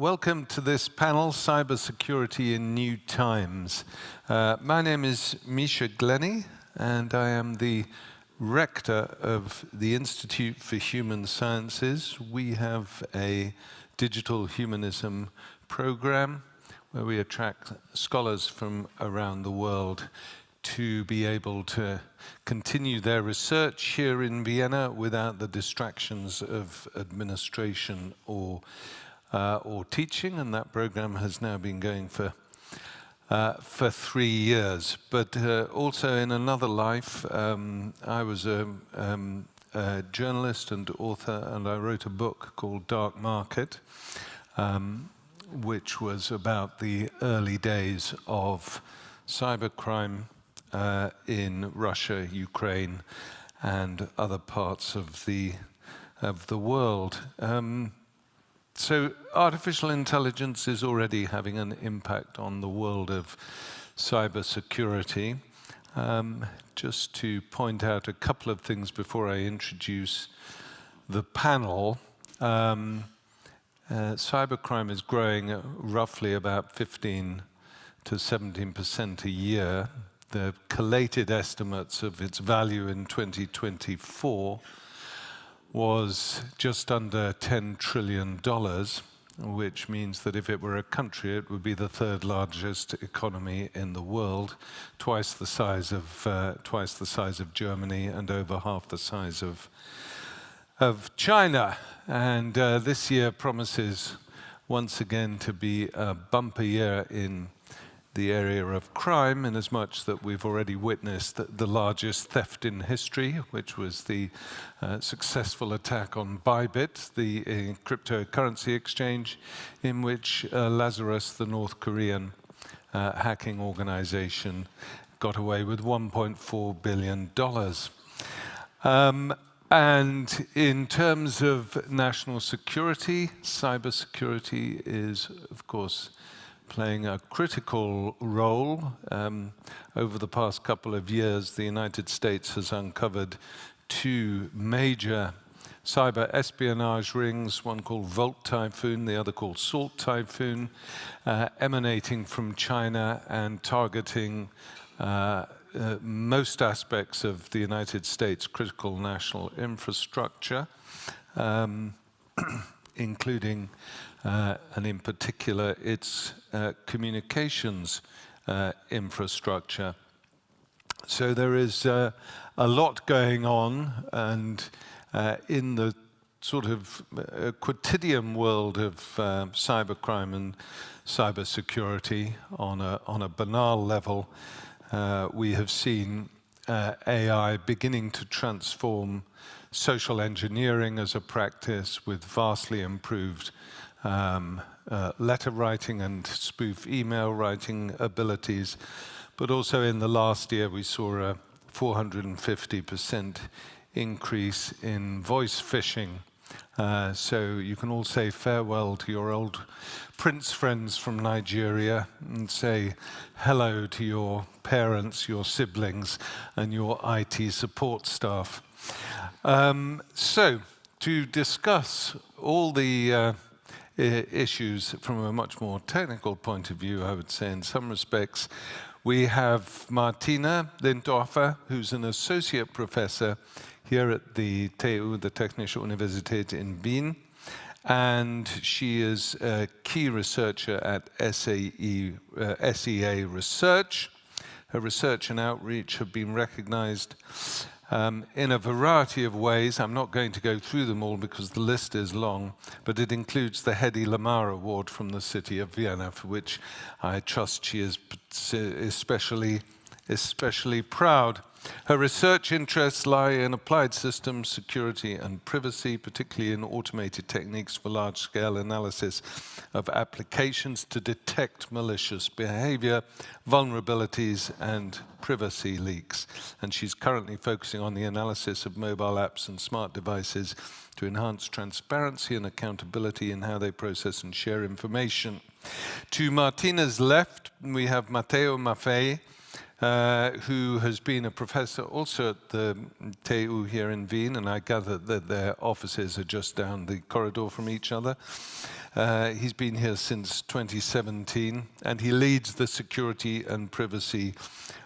Welcome to this panel, Cybersecurity in New Times. My name is Misha, Glenny, and I am the Rector of the Institute for Human Sciences. We have a digital humanism program where we attract scholars from around the world to be able to continue their research here in Vienna without the distractions of administration or teaching, and that program has now been going for 3 years. But also in another life, I was a journalist and author, and I wrote a book called Dark Market, which was about the early days of cybercrime in Russia, Ukraine, and other parts of the world. So artificial intelligence is already having an impact on the world of cybersecurity. Just to point out a couple of things before I introduce the panel. Cybercrime is growing at roughly about 15 to 17% a year. The collated estimates of its value in 2024 was just under $10 trillion, which means that if it were a country, it would be the third largest economy in the world, twice the size of Germany and over half the size of China. And this year promises once again to be a bumper year in the area of crime, in as much that we've already witnessed the largest theft in history, which was the successful attack on Bybit, the cryptocurrency exchange, in which Lazarus, the North Korean hacking organization, got away with $1.4 billion. And in terms of national security, cybersecurity is, of course, playing a critical role. Over the past couple of years, the United States has uncovered 2 major cyber espionage rings, one called Volt Typhoon, the other called Salt Typhoon, emanating from China and targeting most aspects of the United States' critical national infrastructure, including and in particular its communications infrastructure. So there is a lot going on, and in the sort of quotidian world of cybercrime and cybersecurity, on a banal level, we have seen AI beginning to transform social engineering as a practice with vastly improved letter writing and spoof email writing abilities. But also in the last year, we saw a 450% increase in voice phishing. So you can all say farewell to your old prince friends from Nigeria and say hello to your parents, your siblings, and your IT support staff. So to discuss all the issues from a much more technical point of view, I would say in some respects, we have Martina Lindorfer, who's an associate professor here at the TU, the Technische Universität in Wien, and she is a key researcher at SEA Research. Her research and outreach have been recognized in a variety of ways. I'm not going to go through them all because the list is long, but it includes the Hedy Lamarr Award from the city of Vienna, for which I trust she is especially proud. Her research interests lie in applied systems, security, and privacy, particularly in automated techniques for large-scale analysis of applications to detect malicious behavior, vulnerabilities, and privacy leaks. And she's currently focusing on the analysis of mobile apps and smart devices to enhance transparency and accountability in how they process and share information. To Martina's left, we have Matteo Maffei, who has been a professor also at the TU here in Wien, and I gather that their offices are just down the corridor from each other. He's been here since 2017, and he leads the Security and Privacy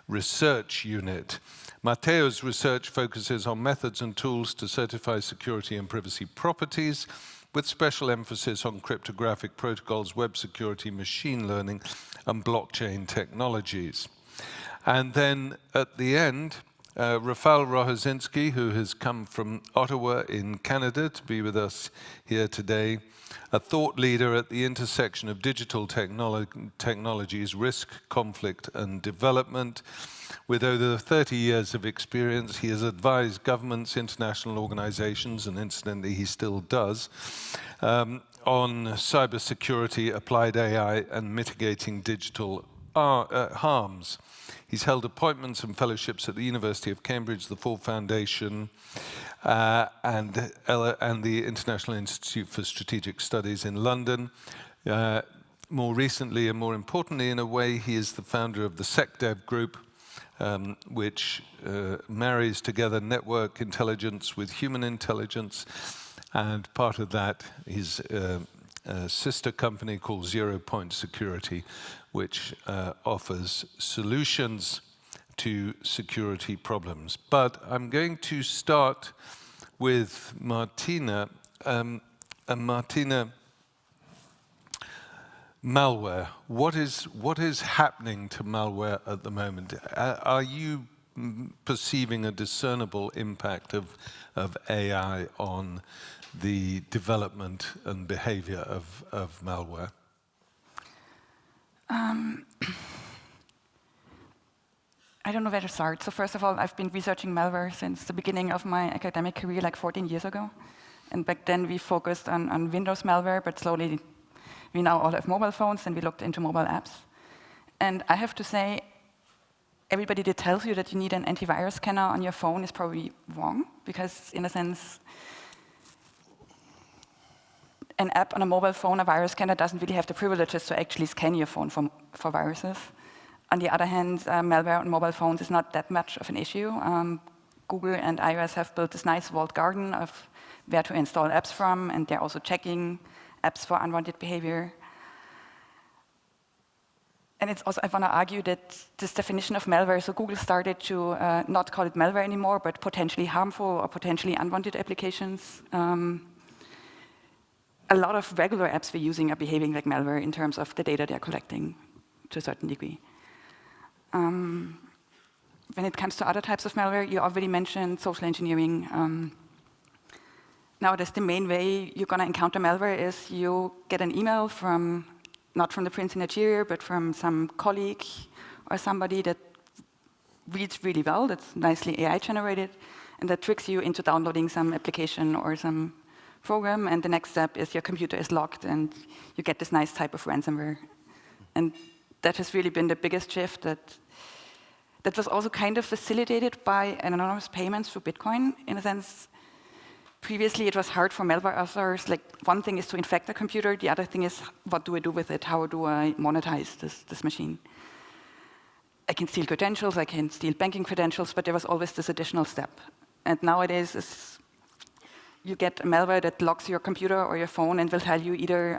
Research Unit. Matteo's research focuses on methods and tools to certify security and privacy properties, with special emphasis on cryptographic protocols, web security, machine learning, and blockchain technologies. And then at the end, Rafal Rohozinski, who has come from Ottawa in Canada to be with us here today, a thought leader at the intersection of digital technologies, risk, conflict, and development. With over 30 years of experience, he has advised governments, international organizations, and incidentally, he still does, on cybersecurity, applied AI, and mitigating digital harms. He's held appointments and fellowships at the University of Cambridge, the Ford Foundation, and the International Institute for Strategic Studies in London. More recently, and more importantly, in a way, he is the founder of the SecDev group, which marries together network intelligence with human intelligence. And part of that is a sister company called Zeropoint Security, which offers solutions to security problems. But I'm going to start with Martina. And Martina, malware. What is happening to malware at the moment? Are you perceiving a discernible impact of AI on the development and behavior of malware? I don't know where to start. So first of all, I've been researching malware since the beginning of my academic career, like 14 years ago. And back then, we focused on Windows malware, but slowly, we now all have mobile phones, and we looked into mobile apps. And I have to say, everybody that tells you that you need an antivirus scanner on your phone is probably wrong, because in a sense, an app on a mobile phone, a virus scanner, doesn't really have the privileges to actually scan your phone for viruses. On the other hand, malware on mobile phones is not that much of an issue. Google and iOS have built this nice walled garden of where to install apps from, and they're also checking apps for unwanted behavior. And it's also, I want to argue that this definition of malware, so Google started to not call it malware anymore, but potentially harmful or potentially unwanted applications. A lot of regular apps we're using are behaving like malware in terms of the data they're collecting to a certain degree. When it comes to other types of malware, you already mentioned social engineering. Nowadays, the main way you're going to encounter malware is you get an email from, not from the prince in Nigeria, but from some colleague or somebody that reads really well, that's nicely AI generated, and that tricks you into downloading some application or some program, and the next step is your computer is locked and you get this nice type of ransomware. And that has really been the biggest shift that was also kind of facilitated by anonymous payments through Bitcoin. In a sense, previously it was hard for malware authors. Like, one thing is to infect a computer, the other thing is what do I do with it? How do I monetize this machine? I can steal credentials, I can steal banking credentials, but there was always this additional step. And nowadays, you get a malware that locks your computer or your phone and will tell you either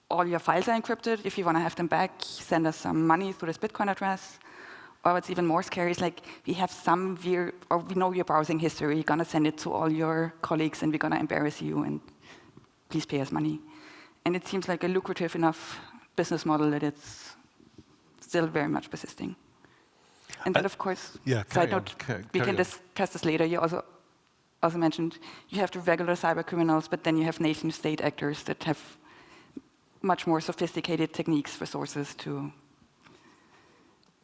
all your files are encrypted. If you want to have them back, send us some money through this Bitcoin address. Or what's even more scary is, like, we have we know your browsing history. You're going to send it to all your colleagues, and we're going to embarrass you, and please pay us money. And it seems like a lucrative enough business model that it's still very much persisting. And then, of course, side note, we can discuss this later. You also mentioned you have the regular cyber criminals, but then you have nation-state actors that have much more sophisticated techniques for sources to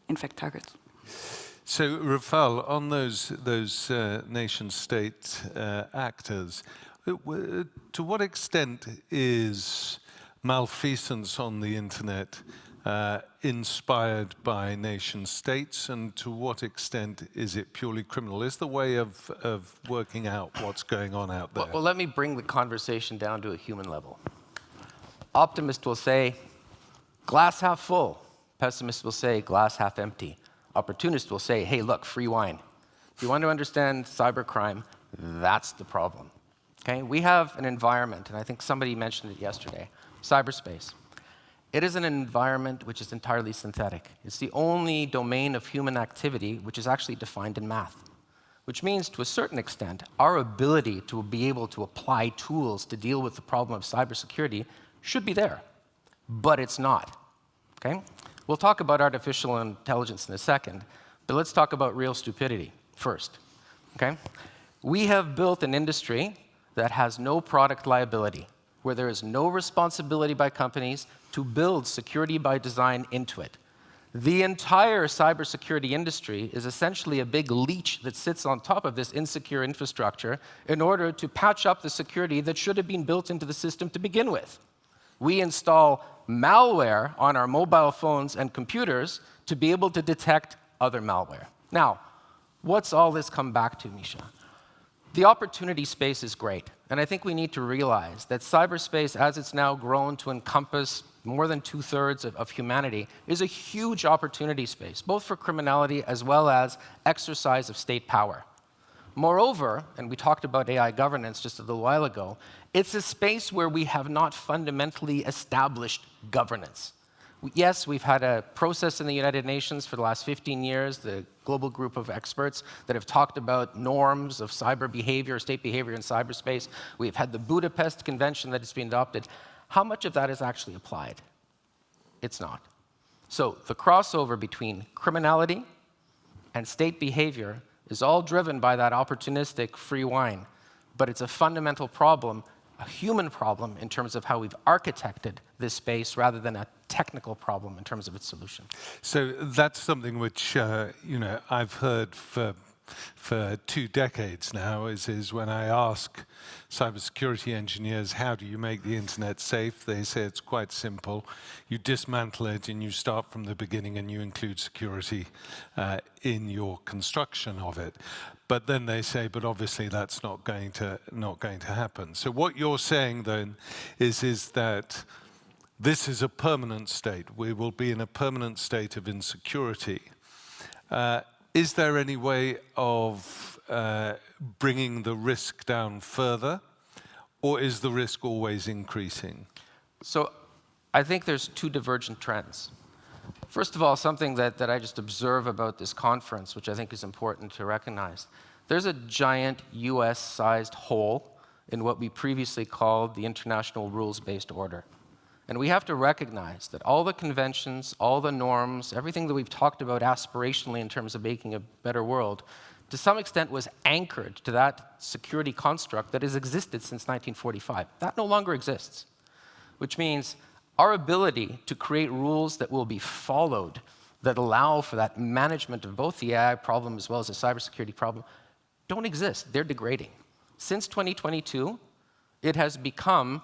infect targets. So, Rafal, on those nation-state actors, to what extent is malfeasance on the internet inspired by nation states, and to what extent is it purely criminal? Is the way of working out what's going on out there? Well, let me bring the conversation down to a human level. Optimist will say, glass half full. Pessimist will say, glass half empty. Opportunist will say, hey, look, free wine. If you want to understand cybercrime, that's the problem. Okay? We have an environment, and I think somebody mentioned it yesterday, cyberspace. It is an environment which is entirely synthetic. It's the only domain of human activity which is actually defined in math, which means, to a certain extent, our ability to be able to apply tools to deal with the problem of cybersecurity should be there, but it's not. Okay? We'll talk about artificial intelligence in a second, but let's talk about real stupidity first. Okay? We have built an industry that has no product liability, where there is no responsibility by companies to build security by design into it. The entire cybersecurity industry is essentially a big leech that sits on top of this insecure infrastructure in order to patch up the security that should have been built into the system to begin with. We install malware on our mobile phones and computers to be able to detect other malware. Now, what's all this come back to, Misha? The opportunity space is great, and I think we need to realize that cyberspace, as it's now grown to encompass more than 2/3 of humanity, is a huge opportunity space, both for criminality as well as exercise of state power. Moreover, and we talked about AI governance just a little while ago, it's a space where we have not fundamentally established governance. Yes, we've had a process in the United Nations for the last 15 years, the global group of experts that have talked about norms of cyber behavior, state behavior in cyberspace. We've had the Budapest Convention that has been adopted. How much of that is actually applied? It's not. So the crossover between criminality and state behavior is all driven by that opportunistic free wine, but it's a fundamental problem, a human problem in terms of how we've architected this space rather than a technical problem in terms of its solution. So that's something which I've heard for 2 decades now. Is when I ask cybersecurity engineers, how do you make the internet safe? They say it's quite simple. You dismantle it and you start from the beginning and you include security in your construction of it. But then they say, but obviously that's not going to happen. So what you're saying then is that this is a permanent state. We will be in a permanent state of insecurity. Is there any way of bringing the risk down further, or is the risk always increasing? So I think there's 2 divergent trends. First of all, something that I just observe about this conference, which I think is important to recognize. There's a giant US-sized hole in what we previously called the international rules-based order. And we have to recognize that all the conventions, all the norms, everything that we've talked about aspirationally in terms of making a better world, to some extent was anchored to that security construct that has existed since 1945. That no longer exists, which means our ability to create rules that will be followed, that allow for that management of both the AI problem as well as the cybersecurity problem, don't exist. They're degrading. Since 2022, it has become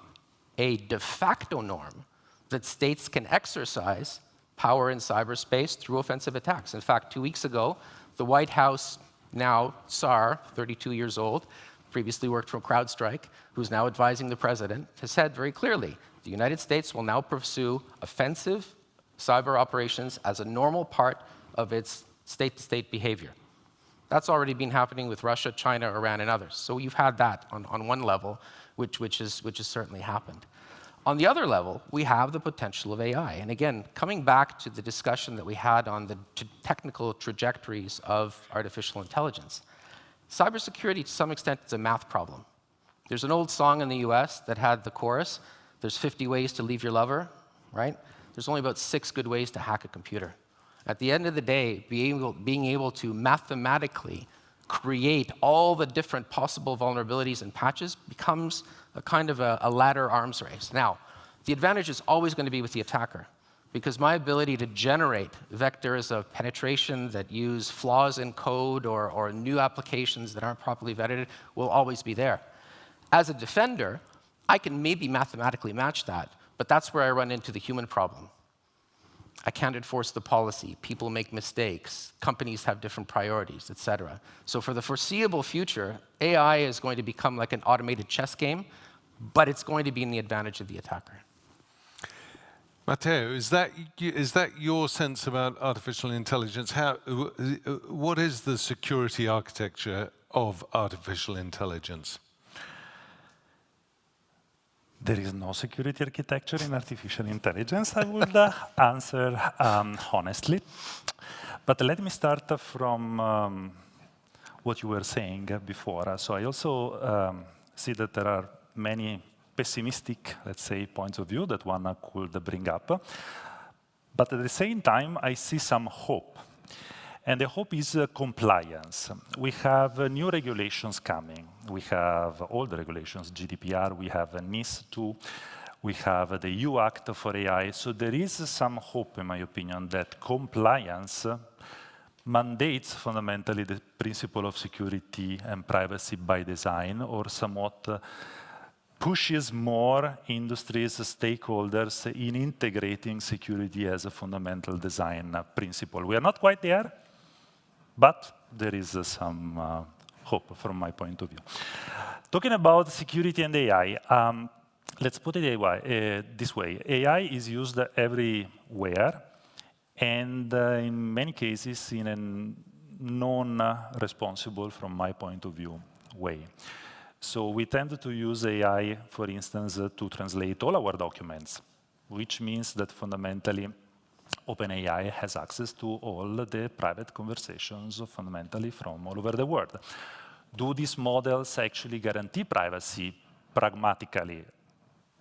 a de facto norm that states can exercise power in cyberspace through offensive attacks. In fact, 2 weeks ago, the White House, now SAR, 32 years old, previously worked for CrowdStrike, who's now advising the president, has said very clearly, the United States will now pursue offensive cyber operations as a normal part of its state-to-state behavior. That's already been happening with Russia, China, Iran, and others. So you've had that on one level, which has certainly happened. On the other level, we have the potential of AI. And again, coming back to the discussion that we had on the technical trajectories of artificial intelligence, cybersecurity, to some extent, is a math problem. There's an old song in the US that had the chorus, there's 50 ways to leave your lover, right? There's only about 6 good ways to hack a computer. At the end of the day, being able to mathematically create all the different possible vulnerabilities and patches becomes a kind of a ladder arms race. Now, the advantage is always going to be with the attacker, because my ability to generate vectors of penetration that use flaws in code or new applications that aren't properly vetted will always be there. As a defender, I can maybe mathematically match that, but that's where I run into the human problem. I can't enforce the policy. People make mistakes. Companies have different priorities, et cetera. So for the foreseeable future, AI is going to become like an automated chess game, but it's going to be in the advantage of the attacker. Matteo, is that your sense about artificial intelligence? What is the security architecture of artificial intelligence? There is no security architecture in artificial intelligence, I would answer honestly. But let me start from what you were saying before. So I also see that there are many pessimistic, let's say, points of view that one could bring up. But at the same time, I see some hope. And the hope is compliance. We have new regulations coming. We have all the regulations, GDPR, we have NIS2, we have the EU Act for AI. So there is some hope, in my opinion, that compliance mandates fundamentally the principle of security and privacy by design, or somewhat pushes more industries, stakeholders in integrating security as a fundamental design principle. We are not quite there, but there is some hope from my point of view. Talking about security and AI, let's put it this way. AI is used everywhere, and in many cases in a non-responsible, from my point of view, way. So we tend to use AI, for instance, to translate all our documents, which means that fundamentally OpenAI has access to all the private conversations fundamentally from all over the world. Do these models actually guarantee privacy pragmatically?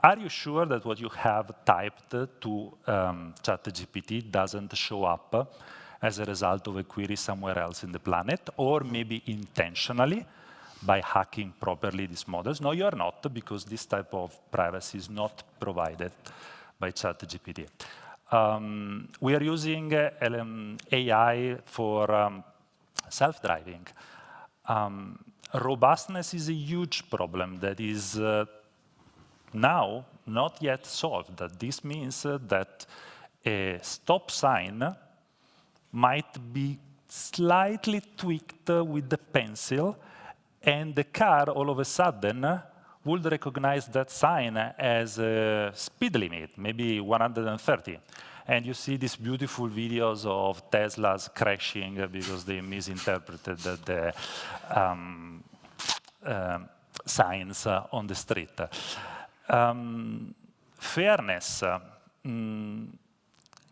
Are you sure that what you have typed to ChatGPT doesn't show up as a result of a query somewhere else in the planet, or maybe intentionally by hacking properly these models? No, you are not, because this type of privacy is not provided by ChatGPT. We are using AI for self-driving. Robustness is a huge problem that is now not yet solved. This means that a stop sign might be slightly tweaked with the pencil, and the car all of a sudden would recognize that sign as a speed limit, maybe 130. And you see these beautiful videos of Teslas crashing because they misinterpreted the signs on the street. Fairness.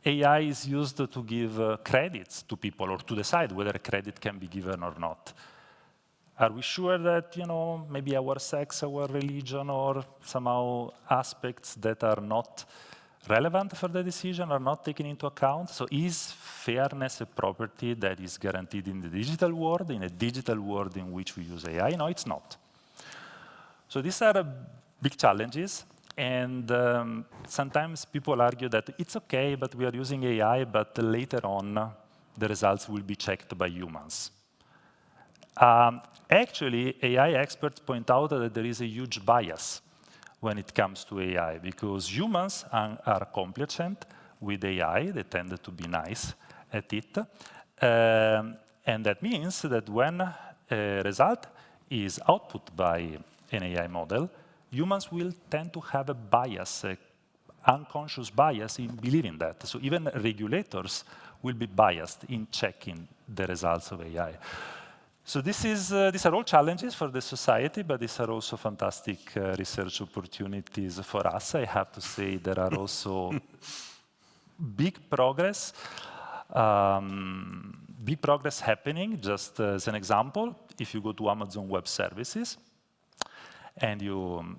AI is used to give credits to people, or to decide whether a credit can be given or not. Are we sure that, maybe our sex, our religion, or somehow aspects that are not relevant for the decision are not taken into account? So is fairness a property that is guaranteed in the digital world, in a digital world in which we use AI? No, it's not. So these are big challenges, and sometimes people argue that it's okay, but we are using AI, but later on the results will be checked by humans. Actually, AI experts point out that there is a huge bias when it comes to AI, because humans are compliant with AI. They tend to be nice at it. And that means that when a result is output by an AI model, humans will tend to have a bias, an unconscious bias in believing that. So even regulators will be biased in checking the results of AI. So these are all challenges for the society, but these are also fantastic research opportunities for us. I have to say there are also big progress happening. Just as an example, if you go to Amazon Web Services and you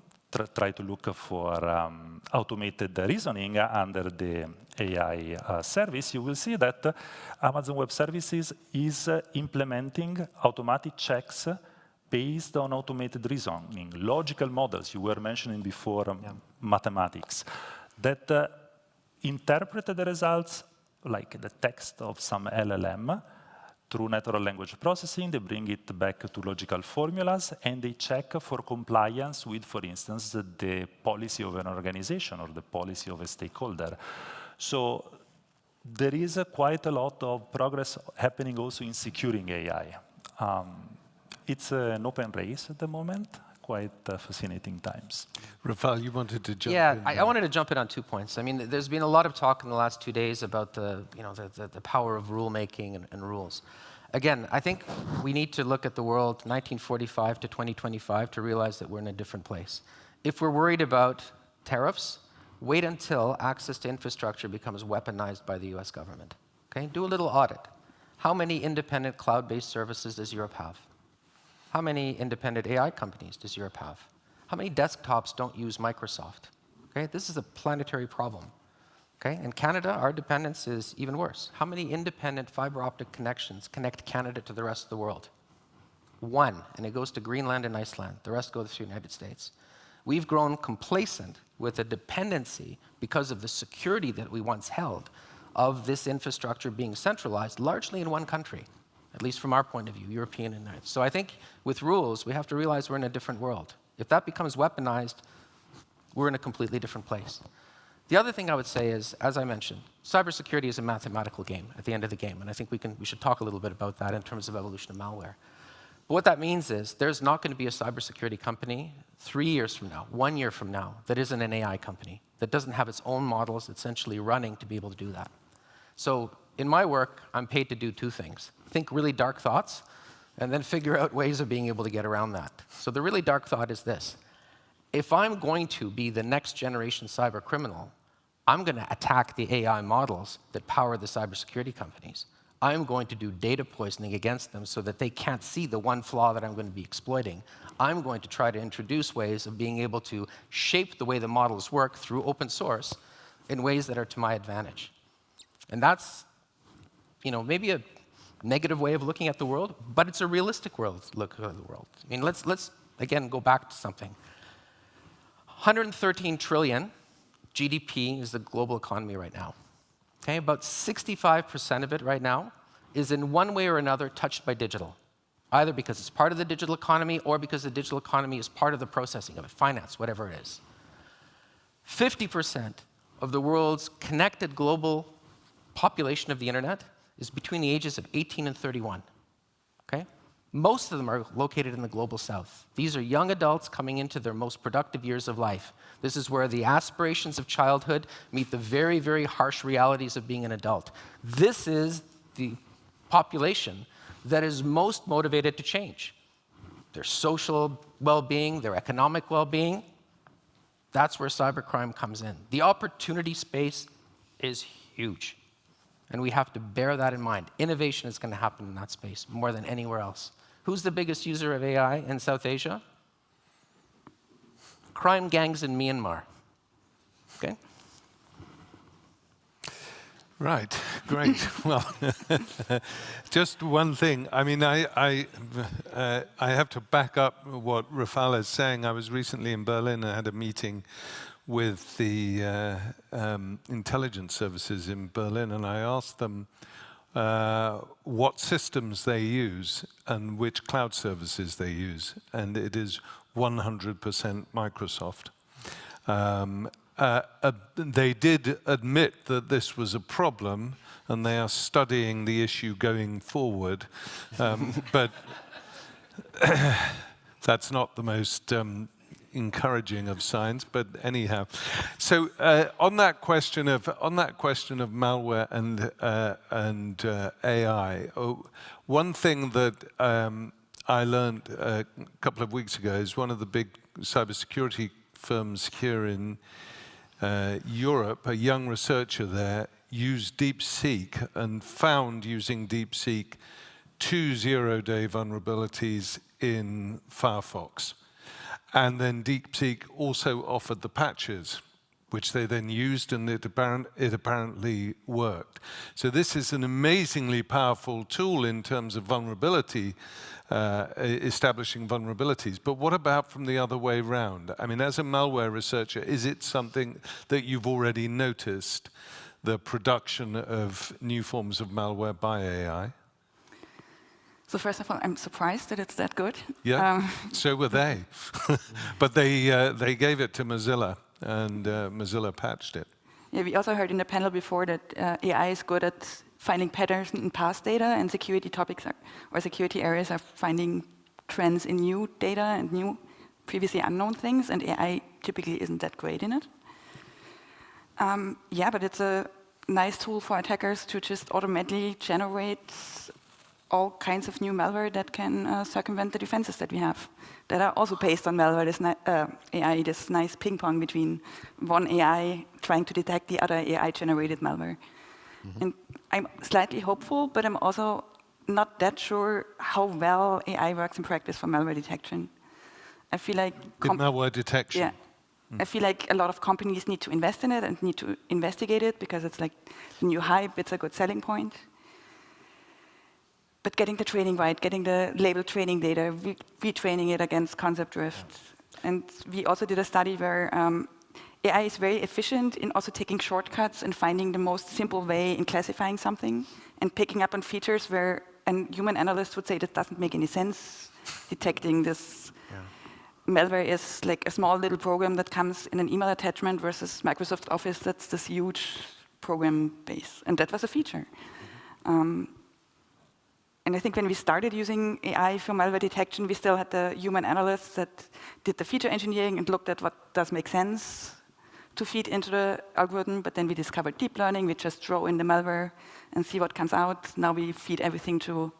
try to look for automated reasoning under the AI service, you will see that Amazon Web Services is implementing automatic checks based on automated reasoning, logical models. You were mentioning before mathematics, that interpret the results like the text of some LLM through natural language processing. They bring it back to logical formulas, and they check for compliance with, for instance, the policy of an organization or the policy of a stakeholder. So there is quite a lot of progress happening also in securing AI. It's an open race at the moment, quite fascinating times. Rafal, you wanted to jump in? Yeah, I wanted to jump in on 2 points. I mean, there's been a lot of talk in the last 2 days about the power of rulemaking and rules. Again, I think we need to look at the world 1945 to 2025 to realize that we're in a different place. If we're worried about tariffs, wait until access to infrastructure becomes weaponized by the US government. Okay? Do a little audit. How many independent cloud-based services does Europe have? How many independent AI companies does Europe have? How many desktops don't use Microsoft? Okay? This is a planetary problem. Okay? In Canada, our dependence is even worse. How many independent fiber optic connections connect Canada to the rest of the world? 1, and it goes to Greenland and Iceland. The rest goes to the United States. We've grown complacent with a dependency because of the security that we once held of this infrastructure being centralized largely in one country, at least from our point of view, European and United. So I think with rules, we have to realize we're in a different world. If that becomes weaponized, we're in a completely different place. The other thing I would say is, as I mentioned, cybersecurity is a mathematical game at the end of the game, and I think we should talk a little bit about that in terms of evolution of malware. But what that means is there's not going to be a cybersecurity company 3 years from now, 1 year from now, that isn't an AI company, that doesn't have its own models essentially running to be able to do that. So in my work, I'm paid to do 2 things. Think really dark thoughts, and then figure out ways of being able to get around that. So the really dark thought is this. If I'm going to be the next generation cyber criminal, I'm going to attack the AI models that power the cybersecurity companies. I'm going to do data poisoning against them so that they can't see the one flaw that I'm going to be exploiting. I'm going to try to introduce ways of being able to shape the way the models work through open source in ways that are to my advantage. And that's, maybe a negative way of looking at the world, but it's a realistic look at the world. I mean, let's again go back to something. 113 trillion GDP is the global economy right now. Okay, about 65% of it right now is in one way or another touched by digital, either because it's part of the digital economy or because the digital economy is part of the processing of it, finance, whatever it is. 50% of the world's connected global population of the internet is between the ages of 18 and 31. Okay? Most of them are located in the global south. These are young adults coming into their most productive years of life. This is where the aspirations of childhood meet the very, very harsh realities of being an adult. This is the population that is most motivated to change. Their social well-being, their economic well-being, that's where cybercrime comes in. The opportunity space is huge, and we have to bear that in mind. Innovation is going to happen in that space more than anywhere else. Who's the biggest user of AI in South Asia? Crime gangs in Myanmar. Okay? Right, great. Well, just one thing. I mean, I have to back up what Rafal is saying. I was recently in Berlin. I had a meeting with the intelligence services in Berlin, and I asked them what systems they use and which cloud services they use, and it is 100% Microsoft. They did admit that this was a problem, and they are studying the issue going forward, but that's not the most encouraging of signs. But anyhow, so on that question of malware and AI, one thing that I learned a couple of weeks ago is one of the big cybersecurity firms here in Europe, a young researcher there, used DeepSeek and found using DeepSeek 2 zero-day vulnerabilities in Firefox. And then DeepSeek also offered the patches, which they then used, and it apparently worked. So this is an amazingly powerful tool in terms of vulnerability, establishing vulnerabilities. But what about from the other way around? I mean, as a malware researcher, is it something that you've already noticed, the production of new forms of malware by AI? So first of all, I'm surprised that it's that good. Yeah, so were they. But they gave it to Mozilla, and Mozilla patched it. Yeah, we also heard in the panel before that AI is good at finding patterns in past data, and security topics or security areas are finding trends in new data and new previously unknown things, and AI typically isn't that great in it. Yeah, but it's a nice tool for attackers to just automatically generate all kinds of new malware that can circumvent the defenses that we have, that are also based on malware, this AI, this nice ping pong between one AI trying to detect the other AI-generated malware. And I'm slightly hopeful, but I'm also not that sure how well AI works in practice for malware detection. I feel like malware detection. Yeah. I feel like a lot of companies need to invest in it and need to investigate it because it's like the new hype, it's a good selling point. But getting the training right, getting the label training data, retraining it against concept drift. And we also did a study where AI is very efficient in also taking shortcuts and finding the most simple way in classifying something and picking up on features where a human analyst would say that doesn't make any sense, detecting this malware is like a small little program that comes in an email attachment versus Microsoft Office, that's this huge program base. And that was a feature. And I think when we started using AI for malware detection, we still had the human analysts that did the feature engineering and looked at what does make sense to feed into the algorithm. But then we discovered deep learning. We just throw in the malware and see what comes out. Now we feed everything to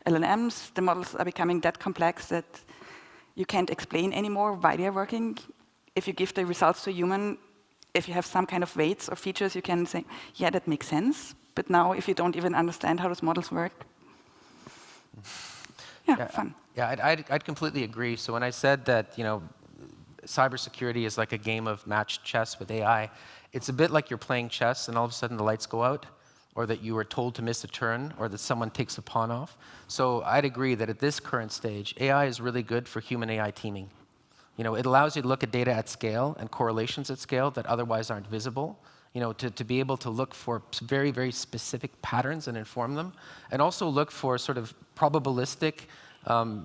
LLMs. The models are becoming that complex that you can't explain anymore why they're working. If you give the results to a human, if you have some kind of weights or features, you can say, yeah, that makes sense. But now if you don't even understand how those models work, fun. Yeah, I'd completely agree. So when I said that, cybersecurity is like a game of matched chess with AI, it's a bit like you're playing chess and all of a sudden the lights go out, or that you were told to miss a turn, or that someone takes a pawn off. So I'd agree that at this current stage, AI is really good for human-AI teaming. It allows you to look at data at scale and correlations at scale that otherwise aren't visible, to be able to look for very, very specific patterns and inform them, and also look for sort of probabilistic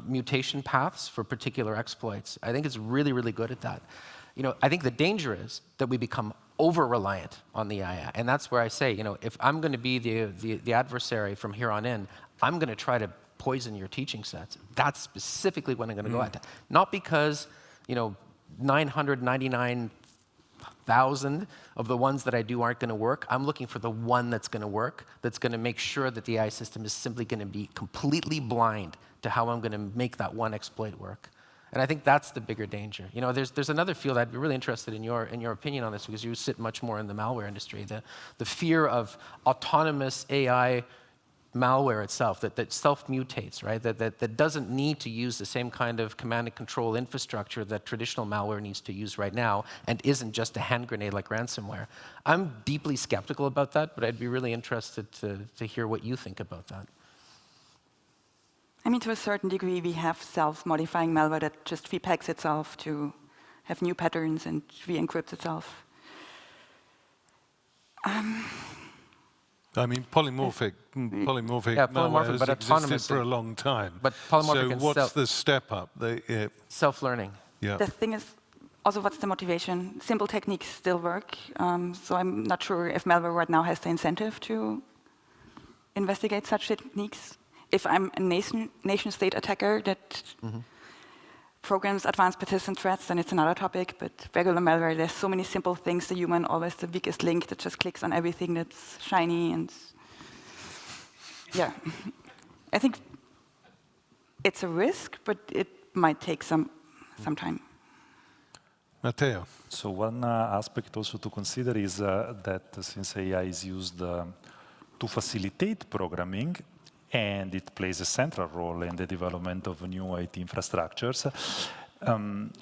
mutation paths for particular exploits. I think it's really, really good at that. I think the danger is that we become over-reliant on the AI. And that's where I say, if I'm going to be the adversary from here on in, I'm going to try to poison your teaching sets. That's specifically what I'm going to go at. Not because, 999,000 of the ones that I do aren't going to work. I'm looking for the one that's going to work, that's going to make sure that the AI system is simply going to be completely blind to how I'm going to make that one exploit work. And I think that's the bigger danger. There's another field I'd be really interested in your opinion on this, because you sit much more in the malware industry. The fear of autonomous AI malware itself that self-mutates, right? That doesn't need to use the same kind of command and control infrastructure that traditional malware needs to use right now, and isn't just a hand grenade like ransomware. I'm deeply skeptical about that, but I'd be really interested to hear what you think about that. I mean, to a certain degree, we have self-modifying malware that just repacks itself to have new patterns and re-encrypts itself. I mean, polymorphic malware has existed for a long time. But polymorphic so what's the step up? Self-learning. Yeah. The thing is, also, what's the motivation? Simple techniques still work. So I'm not sure if malware right now has the incentive to investigate such techniques. If I'm a nation-state attacker that programs advanced persistent threats, then it's another topic. But regular malware, there's so many simple things. The human always the weakest link that just clicks on everything that's shiny. And yeah, I think it's a risk, but it might take some time. Matteo. So one aspect also to consider is that since AI is used to facilitate programming, and it plays a central role in the development of new IT infrastructures,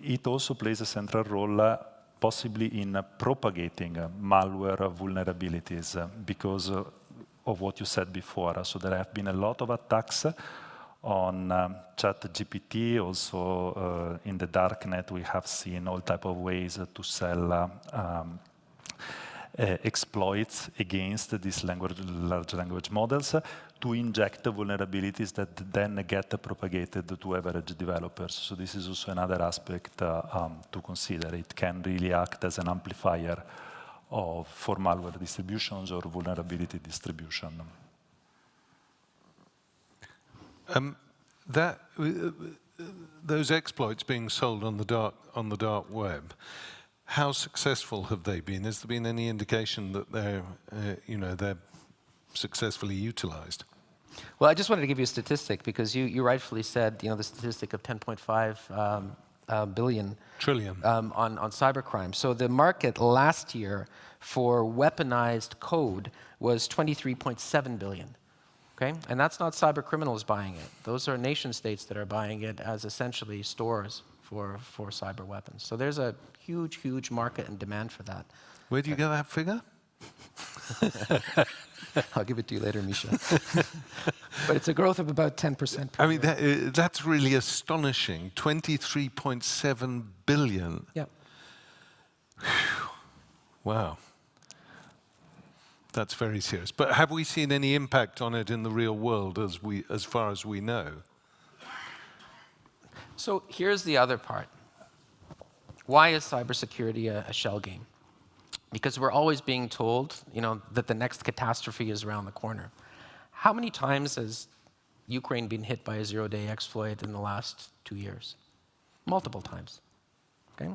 it also plays a central role possibly in propagating malware vulnerabilities because of what you said before. So there have been a lot of attacks on ChatGPT. Also in the darknet, we have seen all type of ways to sell exploits against these large language models to inject vulnerabilities that then get propagated to average developers. So this is also another aspect to consider. It can really act as an amplifier for malware distributions or vulnerability distribution. Those exploits being sold on the dark web, how successful have they been? Has there been any indication that they're successfully utilized? Well, I just wanted to give you a statistic because you rightfully said, the statistic of 10.5 billion Trillion. on cybercrime. So the market last year for weaponized code was 23.7 billion. Okay, and that's not cyber criminals buying it. Those are nation states that are buying it as essentially stores for cyber weapons. So there's a huge, huge market and demand for that. Where do you get that figure? I'll give it to you later, Misha. But it's a growth of about 10% per I mean, year. that's really astonishing. 23.7 billion. Yeah. Wow. That's very serious. But have we seen any impact on it in the real world as far as we know? So here's the other part. Why is cybersecurity a shell game? Because we're always being told, that the next catastrophe is around the corner. How many times has Ukraine been hit by a zero-day exploit in the last 2 years? Multiple times. Okay?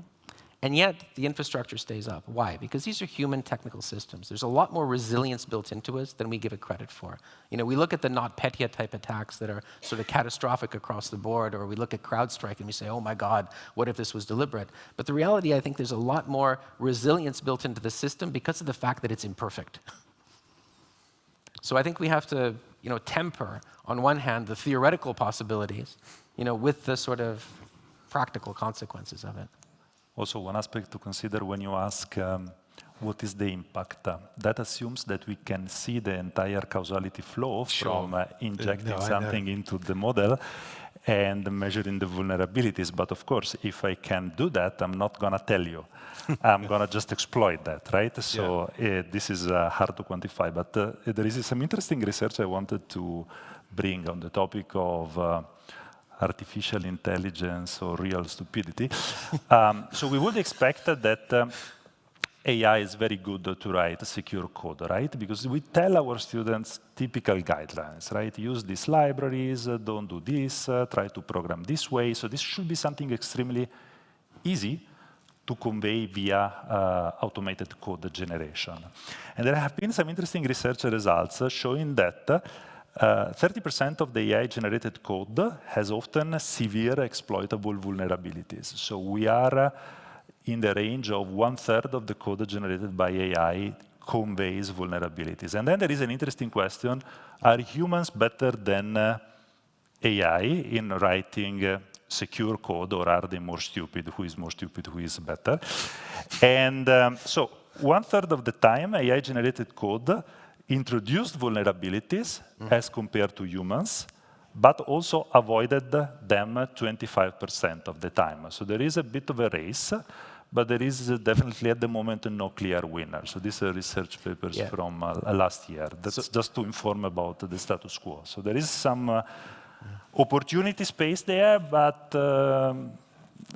And yet, the infrastructure stays up. Why? Because these are human technical systems. There's a lot more resilience built into us than we give it credit for. We look at the NotPetya type attacks that are sort of catastrophic across the board, or we look at CrowdStrike and we say, oh my God, what if this was deliberate? But the reality, I think there's a lot more resilience built into the system because of the fact that it's imperfect. So I think we have to, temper, on one hand, the theoretical possibilities, with the sort of practical consequences of it. Also, one aspect to consider when you ask what is the impact, that assumes that we can see the entire causality flow from injecting something into the model and measuring the vulnerabilities. But of course, if I can do that, I'm not going to tell you. I'm going to just exploit that, right? So this is hard to quantify. But there is some interesting research I wanted to bring on the topic of artificial intelligence or real stupidity. So we would expect that AI is very good to write secure code, right? Because we tell our students typical guidelines, right? Use these libraries, don't do this, try to program this way. So this should be something extremely easy to convey via automated code generation. And there have been some interesting research results showing that 30% of the AI-generated code has often severe exploitable vulnerabilities. So we are in the range of 1/3 of the code generated by AI conveys vulnerabilities. And then there is an interesting question, are humans better than AI in writing secure code, or are they more stupid? Who is more stupid, who is better? And so 1/3 of the time, AI-generated code introduced vulnerabilities as compared to humans, but also avoided them 25% of the time. So there is a bit of a race, but there is definitely at the moment no clear winner. So these are research papers from last year. That's just to inform about the status quo. So there is some opportunity space there, but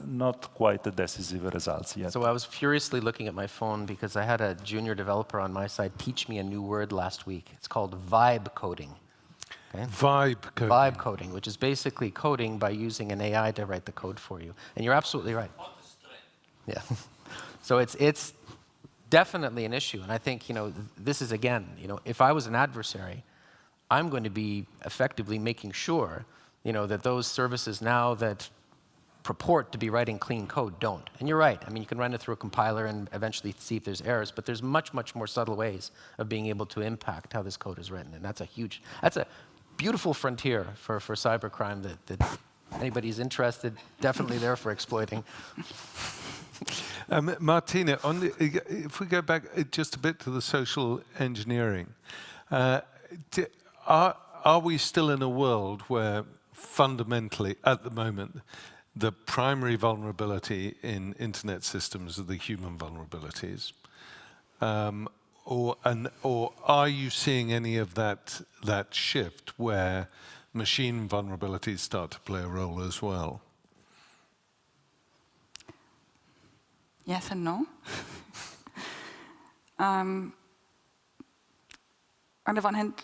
not quite the decisive results yet. So I was furiously looking at my phone because I had a junior developer on my side teach me a new word last week. It's called vibe coding. Okay? Vibe coding. Vibe coding, which is basically coding by using an AI to write the code for you. And you're absolutely right. Yeah. So it's definitely an issue. And I think, this is, again, if I was an adversary, I'm going to be effectively making sure, that those services now that purport to be writing clean code don't. And you're right. I mean, you can run it through a compiler and eventually see if there's errors, but there's much, much more subtle ways of being able to impact how this code is written. And that's a beautiful frontier for cybercrime that anybody's interested, definitely there for exploiting. Martina, if we go back just a bit to the social engineering, are we still in a world where fundamentally, at the moment, the primary vulnerability in internet systems are the human vulnerabilities? Or are you seeing any of that shift where machine vulnerabilities start to play a role as well? Yes and no. On the one hand,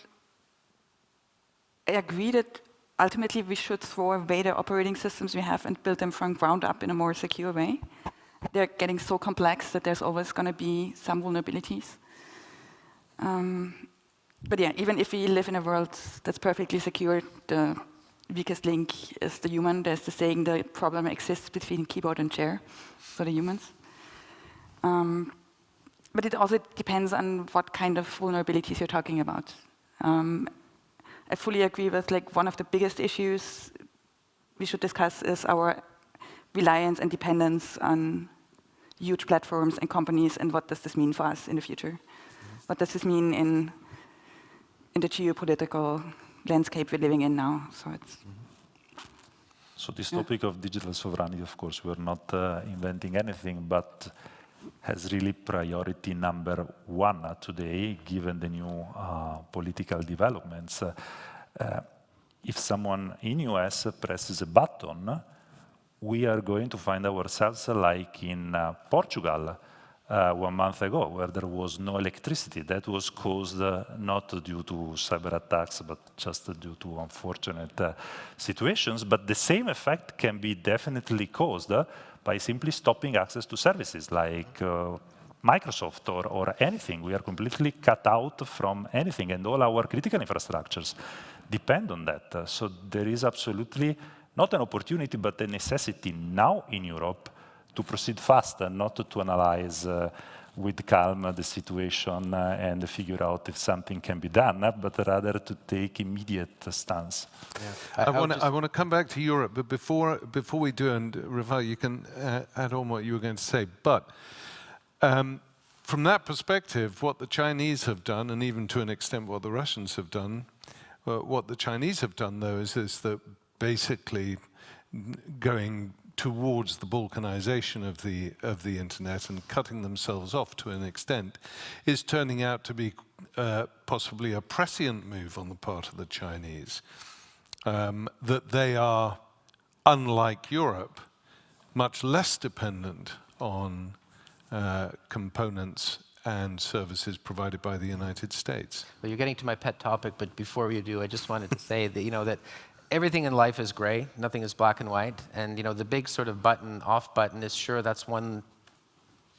I agree that ultimately we should throw away the operating systems we have and build them from ground up in a more secure way. They're getting so complex that there's always going to be some vulnerabilities. But yeah, even if we live in a world that's perfectly secure, the weakest link is the human. There's the saying the problem exists between keyboard and chair, so the humans. But it also depends on what kind of vulnerabilities you're talking about. I fully agree with one of the biggest issues we should discuss is our reliance and dependence on huge platforms and companies, and what does this mean for us in the future? What does this mean in the geopolitical landscape we're living in now? So this topic of digital sovereignty, of course, we're not inventing anything, but has really priority number one today, given the new political developments. If someone in US presses a button, we are going to find ourselves like in Portugal 1 month ago, where there was no electricity. That was caused not due to cyber attacks, but just due to unfortunate situations. But the same effect can be definitely caused by simply stopping access to services like Microsoft or anything. We are completely cut out from anything, and all our critical infrastructures depend on that. So there is absolutely not an opportunity, but a necessity now in Europe to proceed fast and not to analyze with calm the situation and figure out if something can be done, but rather to take immediate stance. Yeah. I want to come back to Europe, but before we do, and Rafal, you can add on what you were going to say. But from that perspective, what the Chinese have done, and even to an extent what the Russians have done, what the Chinese have done, though, is that basically going towards the balkanization of the internet and cutting themselves off to an extent is turning out to be possibly a prescient move on the part of the Chinese. That they are, unlike Europe, much less dependent on components and services provided by the United States. Well, you're getting to my pet topic, but before we do, I just wanted to say that, that everything in life is gray, nothing is black and white, and the big sort of off button is sure that's one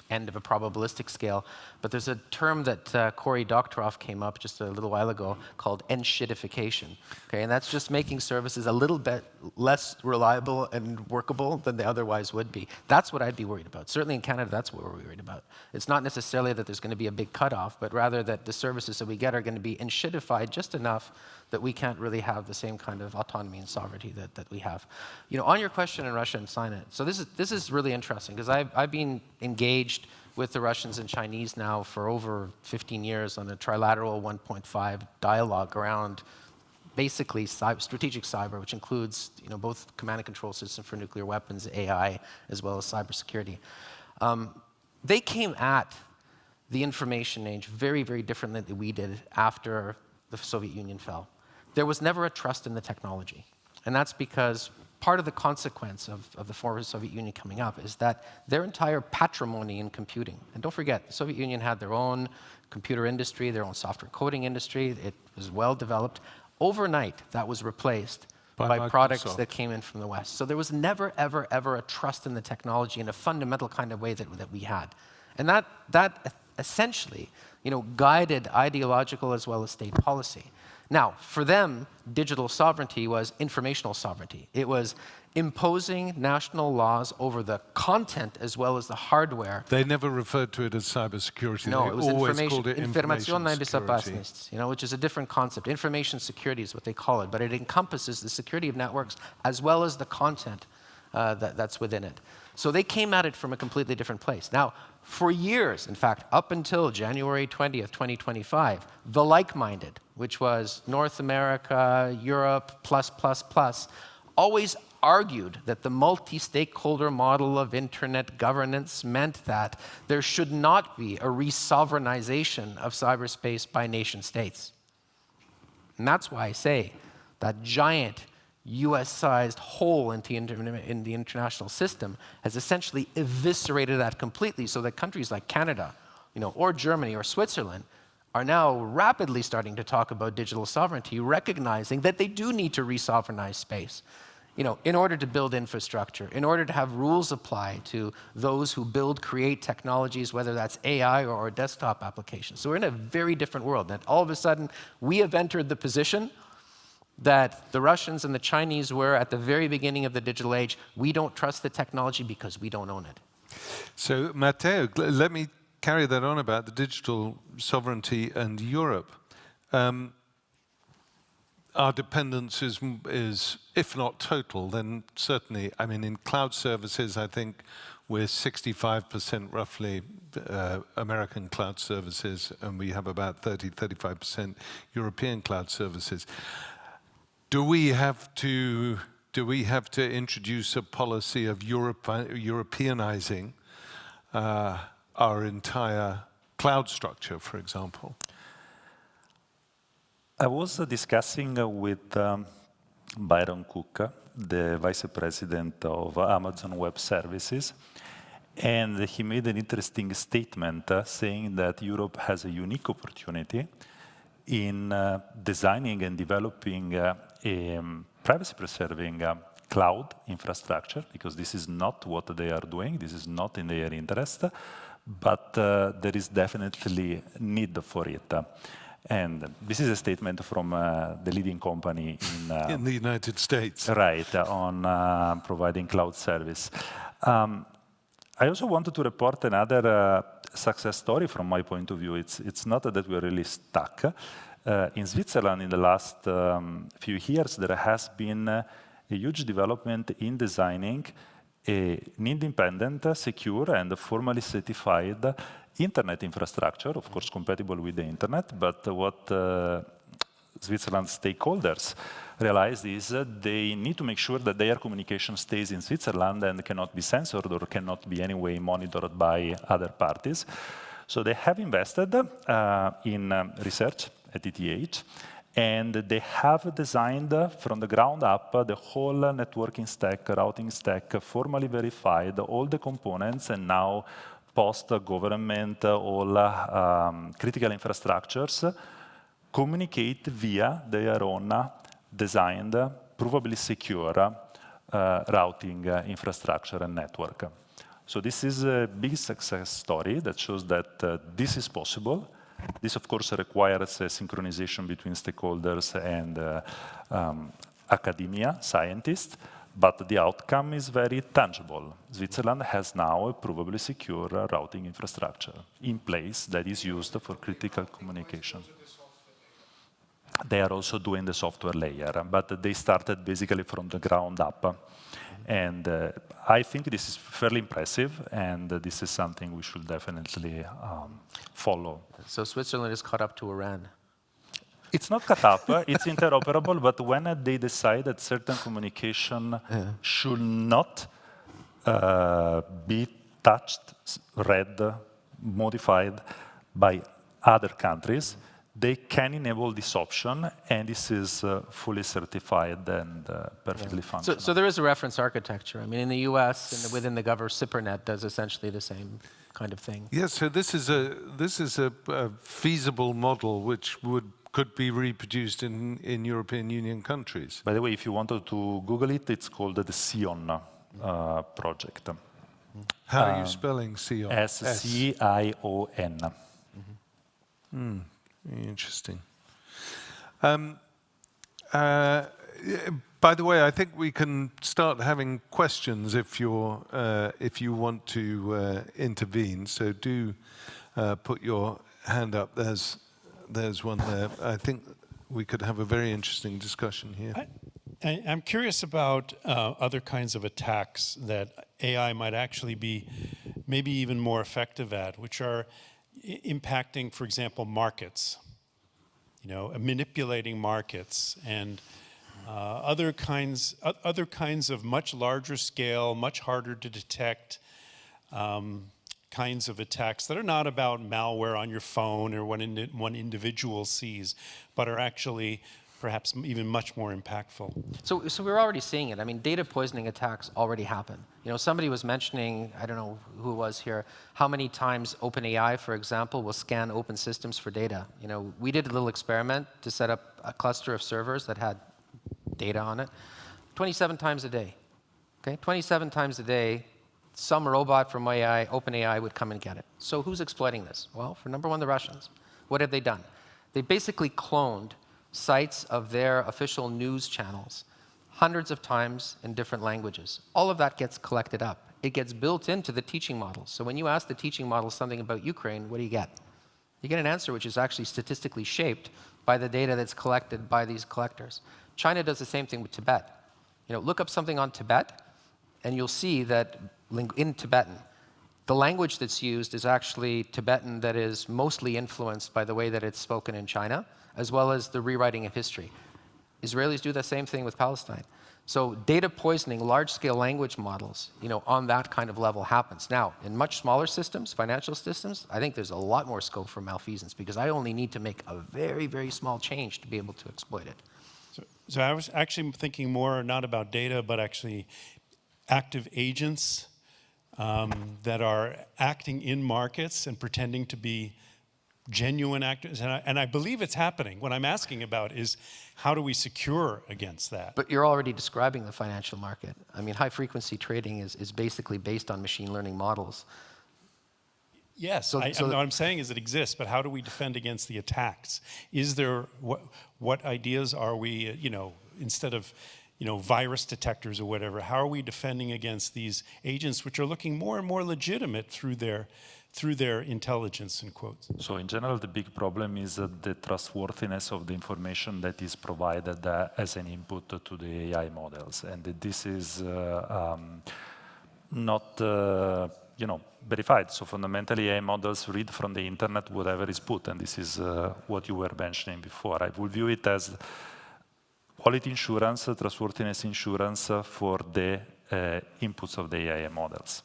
end of a probabilistic scale, but there's a term that Cory Doctorow came up just a little while ago called enshittification, okay, and that's just making services a little bit less reliable and workable than they otherwise would be. That's what I'd be worried about. Certainly in Canada, that's what we're worried about. It's not necessarily that there's going to be a big cutoff, but rather that the services that we get are going to be enshittified just enough that we can't really have the same kind of autonomy and sovereignty that we have. On your question in Russia and China, so this is really interesting, because I've been engaged with the Russians and Chinese now for over 15 years on a trilateral 1.5 dialogue around basically strategic cyber, which includes both command and control system for nuclear weapons, AI, as well as cybersecurity. They came at the information age very, very differently than we did after the Soviet Union fell. There was never a trust in the technology. And that's because part of the consequence of the former Soviet Union coming up is that their entire patrimony in computing, and don't forget, the Soviet Union had their own computer industry, their own software coding industry, it was well developed. Overnight, that was replaced by products that came in from the West. So there was never, ever, ever a trust in the technology in a fundamental kind of way that we had. And that essentially guided ideological as well as state policy. Now, for them, digital sovereignty was informational sovereignty. It was imposing national laws over the content as well as the hardware. They never referred to it as cybersecurity. No, they it was always called it information security. Which is a different concept. Information security is what they call it, but it encompasses the security of networks as well as the content that's within it. So they came at it from a completely different place. Now, for years, in fact, up until January 20th, 2025, the like-minded, which was North America, Europe, always argued that the multi-stakeholder model of internet governance meant that there should not be a re-sovereignization of cyberspace by nation states. And that's why I say that giant US-sized hole in the international system has essentially eviscerated that completely, so that countries like Canada, or Germany or Switzerland are now rapidly starting to talk about digital sovereignty, recognizing that they do need to re-sovereignize space. in order to build infrastructure, in order to have rules apply to those who create technologies, whether that's AI or desktop applications. So we're in a very different world. And all of a sudden, we have entered the position that the Russians and the Chinese were at the very beginning of the digital age. We don't trust the technology because we don't own it. So, Matteo, let me carry that on about the digital sovereignty and Europe. Our dependence is, if not total, then certainly, I mean, in cloud services, I think we're 65% roughly American cloud services, and we have about 35% European cloud services. Do we have to introduce a policy of Europeanizing our entire cloud structure, for example? I was discussing with Byron Cook, the vice president of Amazon Web Services, and he made an interesting statement saying that Europe has a unique opportunity in designing and developing a privacy-preserving cloud infrastructure, because this is not what they are doing, this is not in their interest, but there is definitely need for it. And this is a statement from the leading company in the United States. Right, on providing cloud service. I also wanted to report another success story from my point of view. It's not that we're really stuck. In Switzerland, in the last few years, there has been a huge development in designing an independent, secure, and formally certified internet infrastructure, of course compatible with the internet, but what Switzerland stakeholders realized is that they need to make sure that their communication stays in Switzerland and cannot be censored or cannot be anyway monitored by other parties. So they have invested in research at ETH, and they have designed from the ground up the whole networking stack, routing stack, formally verified all the components, and now post-government, all critical infrastructures communicate via their own designed, provably secure routing infrastructure and network. So this is a big success story that shows that this is possible. This, of course, requires a synchronization between stakeholders and academia, scientists, but the outcome is very tangible. Switzerland has now a provably secure routing infrastructure in place that is used for critical communication. They are also doing the software layer, but they started basically from the ground up. And I think this is fairly impressive, and this is something we should definitely follow. So Switzerland is caught up to Iran. It's not caught up, it's interoperable, but when they decide that certain communication should not be touched, read, modified by other countries, they can enable this option, and this is fully certified and perfectly functional. So there is a reference architecture. I mean, in the US, and within the government, CIPRNet does essentially the same kind of thing. Yes, so this is a feasible model which could be reproduced in European Union countries. By the way, if you wanted to Google it, it's called the SCION project. How are you spelling SCION? SCION. Interesting. By the way, I think we can start having questions if you want to intervene. So do put your hand up. There's one there. I think we could have a very interesting discussion here. I'm curious about other kinds of attacks that AI might actually be maybe even more effective at, which are impacting, for example, markets, manipulating markets, and other kinds of much larger scale, much harder to detect kinds of attacks that are not about malware on your phone or one individual sees, but are actually perhaps even much more impactful. So we're already seeing it. I mean, data poisoning attacks already happen. Somebody was mentioning, I don't know who it was here, how many times OpenAI, for example, will scan open systems for data. We did a little experiment to set up a cluster of servers that had data on it. 27 times a day. Okay, 27 times a day, some robot from OpenAI would come and get it. So who's exploiting this? Well, for number one, the Russians. What have they done? They basically cloned sites of their official news channels hundreds of times in different languages. All of that gets collected up. It gets built into the teaching models. So when you ask the teaching model something about Ukraine, what do you get? You get an answer which is actually statistically shaped by the data that's collected by these collectors. China does the same thing with Tibet. Look up something on Tibet, and you'll see that in Tibetan, the language that's used is actually Tibetan that is mostly influenced by the way that it's spoken in China, as well as the rewriting of history. Israelis do the same thing with Palestine. So data poisoning, large-scale language models, on that kind of level happens. Now, in much smaller systems, financial systems, I think there's a lot more scope for malfeasance because I only need to make a very, very small change to be able to exploit it. So I was actually thinking more not about data, but actually active agents that are acting in markets and pretending to be genuine actors. And I believe it's happening. What I'm asking about is how do we secure against that? But you're already describing the financial market. I mean, high-frequency trading is basically based on machine learning models. Yes, what I'm saying is it exists, but how do we defend against the attacks? Is there, what ideas are we, instead of, virus detectors or whatever, how are we defending against these agents which are looking more and more legitimate through their intelligence, in quotes? So in general, the big problem is the trustworthiness of the information that is provided as an input to the AI models. And this is not verified. So fundamentally, AI models read from the internet whatever is put, and this is what you were mentioning before. I would view it as quality insurance, trustworthiness insurance for the inputs of the AI models.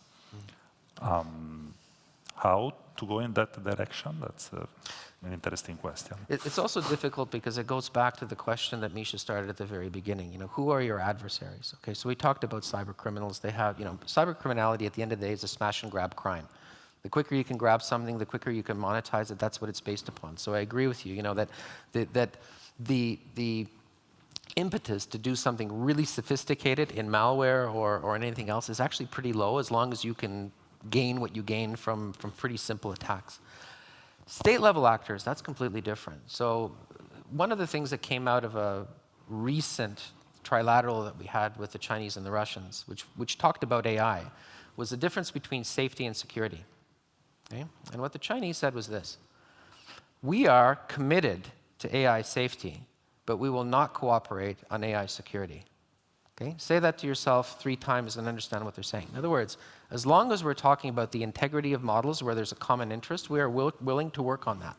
How to go in that direction? That's an interesting question. It's also difficult because it goes back to the question that Misha started at the very beginning. Who are your adversaries? Okay, so we talked about cyber criminals. They have, cyber criminality at the end of the day is a smash and grab crime. The quicker you can grab something, the quicker you can monetize it. That's what it's based upon. So I agree with you. That the impetus to do something really sophisticated in malware or in anything else is actually pretty low as long as you can gain what you gain from pretty simple attacks. State-level actors, that's completely different. So one of the things that came out of a recent trilateral that we had with the Chinese and the Russians, which talked about AI, was the difference between safety and security. Okay? And what the Chinese said was this: we are committed to AI safety, but we will not cooperate on AI security. Okay? Say that to yourself 3 times and understand what they're saying. In other words, as long as we're talking about the integrity of models where there's a common interest, we are willing to work on that.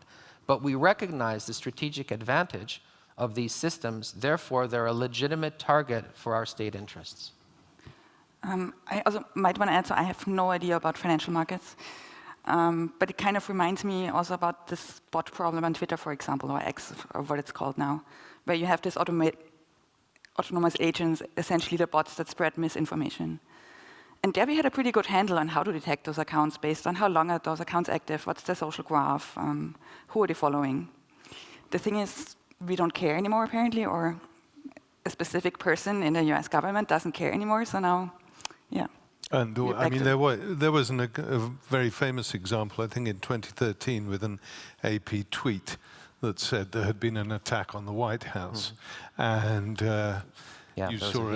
But we recognize the strategic advantage of these systems, therefore they're a legitimate target for our state interests. I also might want to add, so I have no idea about financial markets, but it kind of reminds me also about this bot problem on Twitter, for example, or X, or what it's called now, where you have this autonomous agents, essentially the bots that spread misinformation. And there we had a pretty good handle on how to detect those accounts based on how long are those accounts active, what's their social graph, who are they following. The thing is, we don't care anymore apparently, or a specific person in the US government doesn't care anymore, so now, yeah. And I mean, there was a very famous example, I think in 2013, with an AP tweet that said there had been an attack on the White House, and you saw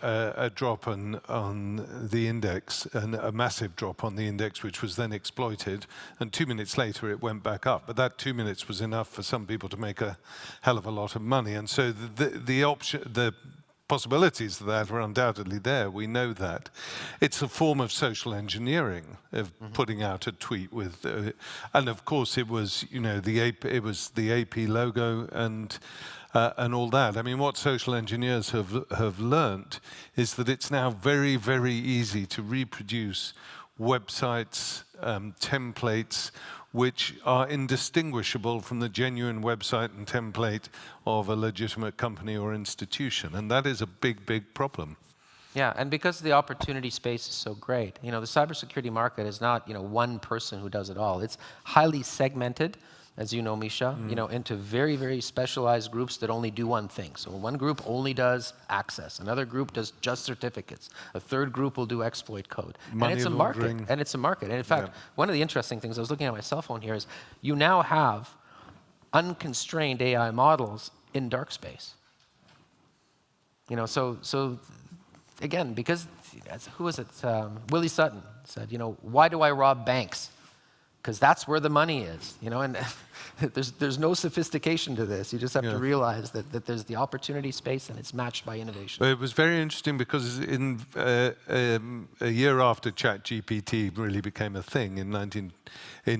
a drop on the index, and a massive drop on the index, which was then exploited, and 2 minutes later it went back up. But that 2 minutes was enough for some people to make a hell of a lot of money, and so the possibilities of that are undoubtedly there. We know that. It's a form of social engineering, of putting out a tweet with, and of course it was, the AP logo and all that. I mean, what social engineers have learned is that it's now very, very easy to reproduce websites, templates, which are indistinguishable from the genuine website and template of a legitimate company or institution. And that is a big, big problem. Yeah, and because the opportunity space is so great, the cybersecurity market is not, one person who does it all. It's highly segmented as you know, Misha, into very, very specialized groups that only do one thing. So one group only does access. Another group does just certificates. A third group will do exploit code. Money and it's a laundering. market. And it's a market. And in fact, one of the interesting things, I was looking at my cell phone here, is you now have unconstrained AI models in dark space. So again, because, who was it? Willie Sutton said, why do I rob banks? Because that's where the money is, and there's no sophistication to this. You just have to realize that there's the opportunity space and it's matched by innovation. Well, it was very interesting because in a year after ChatGPT really became a thing in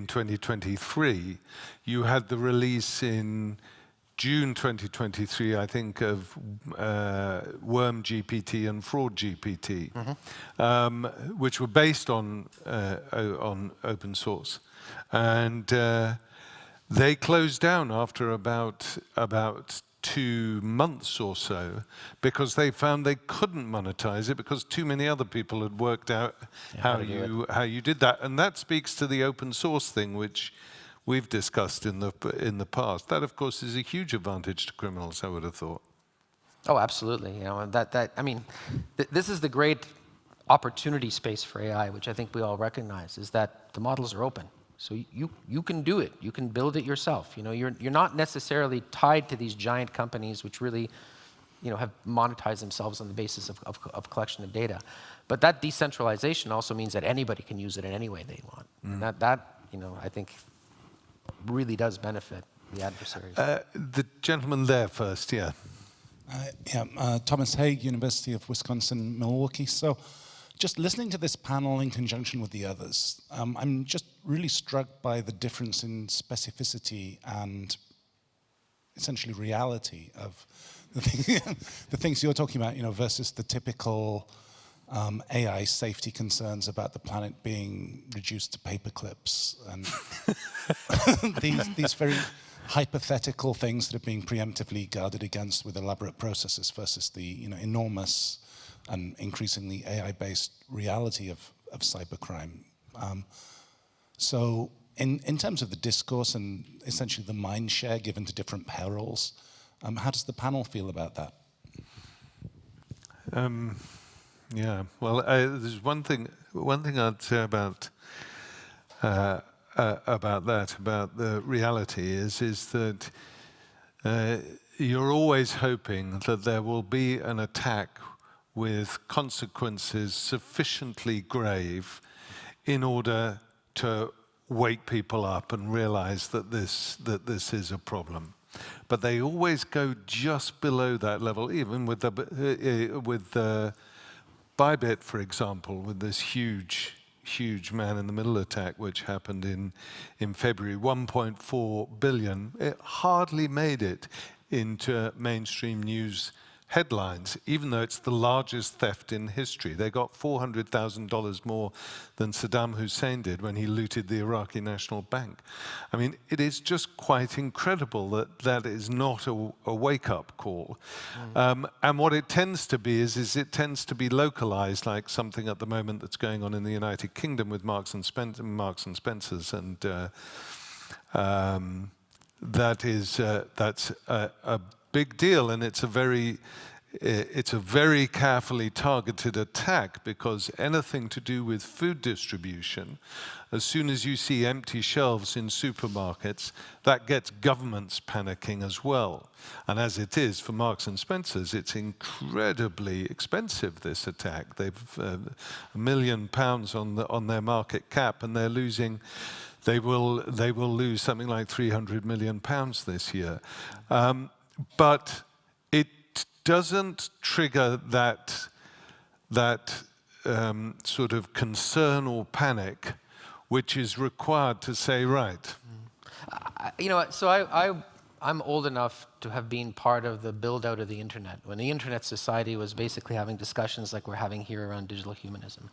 2023, you had the release in June 2023, I think, of Worm GPT and Fraud GPT, which were based on open source. And they closed down after about 2 months or so because they found they couldn't monetize it because too many other people had worked out how you did that. And that speaks to the open source thing, which we've discussed in the past. That, of course, is a huge advantage to criminals, I would have thought. Oh, absolutely. This is the great opportunity space for AI, which I think we all recognize, is that the models are open. So you can do it. You can build it yourself. You're not necessarily tied to these giant companies which really have monetized themselves on the basis of collection of data. But that decentralization also means that anybody can use it in any way they want. And that I think really does benefit the adversaries. The gentleman there first, yeah. Thomas Haig, University of Wisconsin, Milwaukee. So just listening to this panel in conjunction with the others, I'm just really struck by the difference in specificity and essentially reality of the things you're talking about, versus the typical AI safety concerns about the planet being reduced to paper clips and these very hypothetical things that are being preemptively guarded against with elaborate processes versus the enormous and increasingly AI-based reality of cybercrime. So in terms of the discourse and essentially the mind share given to different perils, how does the panel feel about that? Yeah, well, there's one thing I'd say about the reality is that you're always hoping that there will be an attack with consequences sufficiently grave in order to wake people up and realize that this is a problem. But they always go just below that level, even with the Bybit, for example, with this huge man-in-the-middle attack, which happened in February, 1.4 billion. It hardly made it into mainstream news headlines, even though it's the largest theft in history. They got $400,000 more than Saddam Hussein did when he looted the Iraqi National Bank. I mean, it is just quite incredible that is not a wake-up call. And what it tends to be is it tends to be localized, like something at the moment that's going on in the United Kingdom with Marks and Spencers, and that's a big deal, and it's a very carefully targeted attack, because anything to do with food distribution, as soon as you see empty shelves in supermarkets, that gets governments panicking as well. And as it is for Marks and Spencers, it's incredibly expensive, this attack. They've £1 million on their market cap, and they're losing. They will lose something like £300 million this year. But it doesn't trigger that sort of concern or panic, which is required to say, right. So I'm old enough to have been part of the build-out of the internet, when the Internet Society was basically having discussions like we're having here around digital humanism.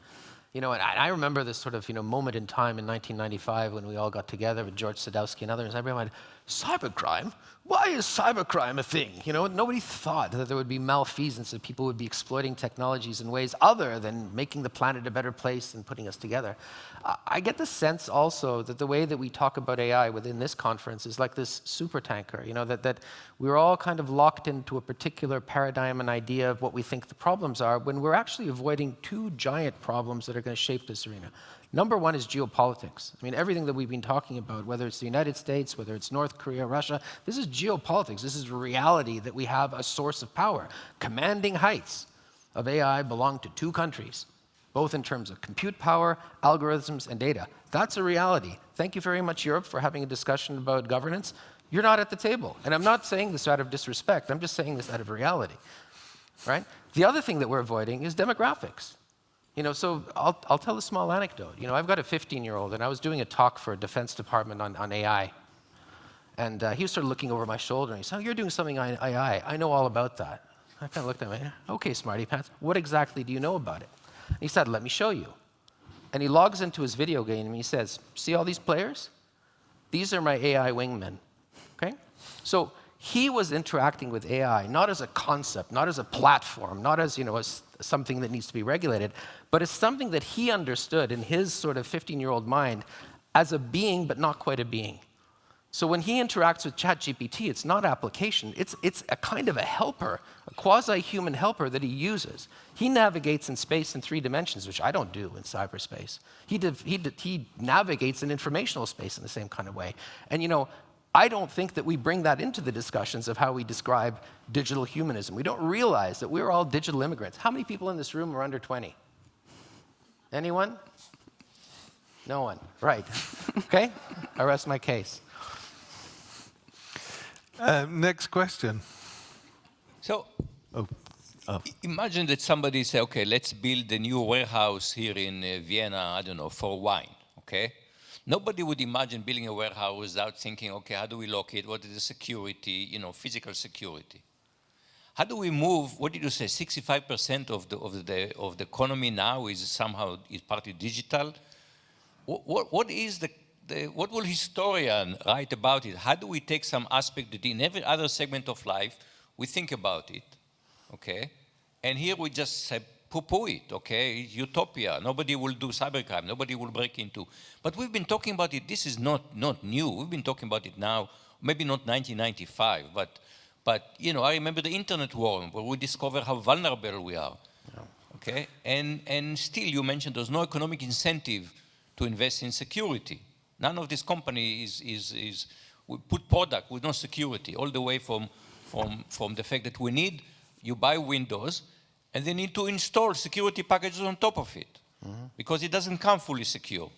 And I remember this sort of moment in time in 1995 when we all got together with George Sadowski and others. Everyone went, cybercrime? Why is cybercrime a thing? You know, nobody thought that there would be malfeasance, that people would be exploiting technologies in ways other than making the planet a better place and putting us together. I get the sense also that the way that we talk about AI within this conference is like this supertanker, you know, that we're all kind of locked into a particular paradigm and idea of what we think the problems are, when we're actually avoiding two giant problems that are going to shape this arena. Number one is geopolitics. I mean, everything that we've been talking about, whether it's the United States, whether it's North Korea, Russia, this is geopolitics. This is reality that we have a source of power. Commanding heights of AI belong to two countries, both in terms of compute power, algorithms, and data. That's a reality. Thank you very much, Europe, for having a discussion about governance. You're not at the table. And I'm not saying this out of disrespect. I'm just saying this out of reality, right? The other thing that we're avoiding is demographics. You know, so I'll tell a small anecdote. You know, I've got a 15-year-old, and I was doing a talk for a Defense Department on AI. And he was sort of looking over my shoulder, and he said, "Oh, you're doing something on AI. I know all about that." I kind of looked at him, "Okay, smarty pants, what exactly do you know about it?" And he said, "Let me show you." And he logs into his video game, and he says, "See all these players? These are my AI wingmen." Okay? So he was interacting with AI not as a concept, not as a platform, not as, you know, as something that needs to be regulated, but as something that he understood in his sort of 15-year-old mind as a being, but not quite a being. So when he interacts with ChatGPT, it's not application, it's a kind of a helper, a quasi-human helper that he uses. He navigates in space in 3 dimensions, which I don't do in cyberspace. He navigates in informational space in the same kind of way. And, you know, I don't think that we bring that into the discussions of how we describe digital humanism. We don't realize that we're all digital immigrants. How many people in this room are under 20? Anyone? No one. Right. Okay? I rest my case. Next question. So, imagine that somebody say, okay, let's build a new warehouse here in Vienna, I don't know, for wine, okay? Nobody would imagine building a warehouse without thinking, okay, how do we locate? What is the security, you know, physical security? How do we move, what did you say, 65% of the economy now is somehow is partly digital? What will historian write about it? How do we take some aspect that in every other segment of life, we think about it, okay? And here we just say, poo-poo it, okay? Utopia. Nobody will do cybercrime. Nobody will break into. But we've been talking about it. This is not new. We've been talking about it now, maybe not 1995, but you know, I remember the internet war where we discovered how vulnerable we are, okay? And still, you mentioned there's no economic incentive to invest in security. None of this company we put product with no security, all the way from the fact that you buy Windows, and they need to install security packages on top of it, because it doesn't come fully secure.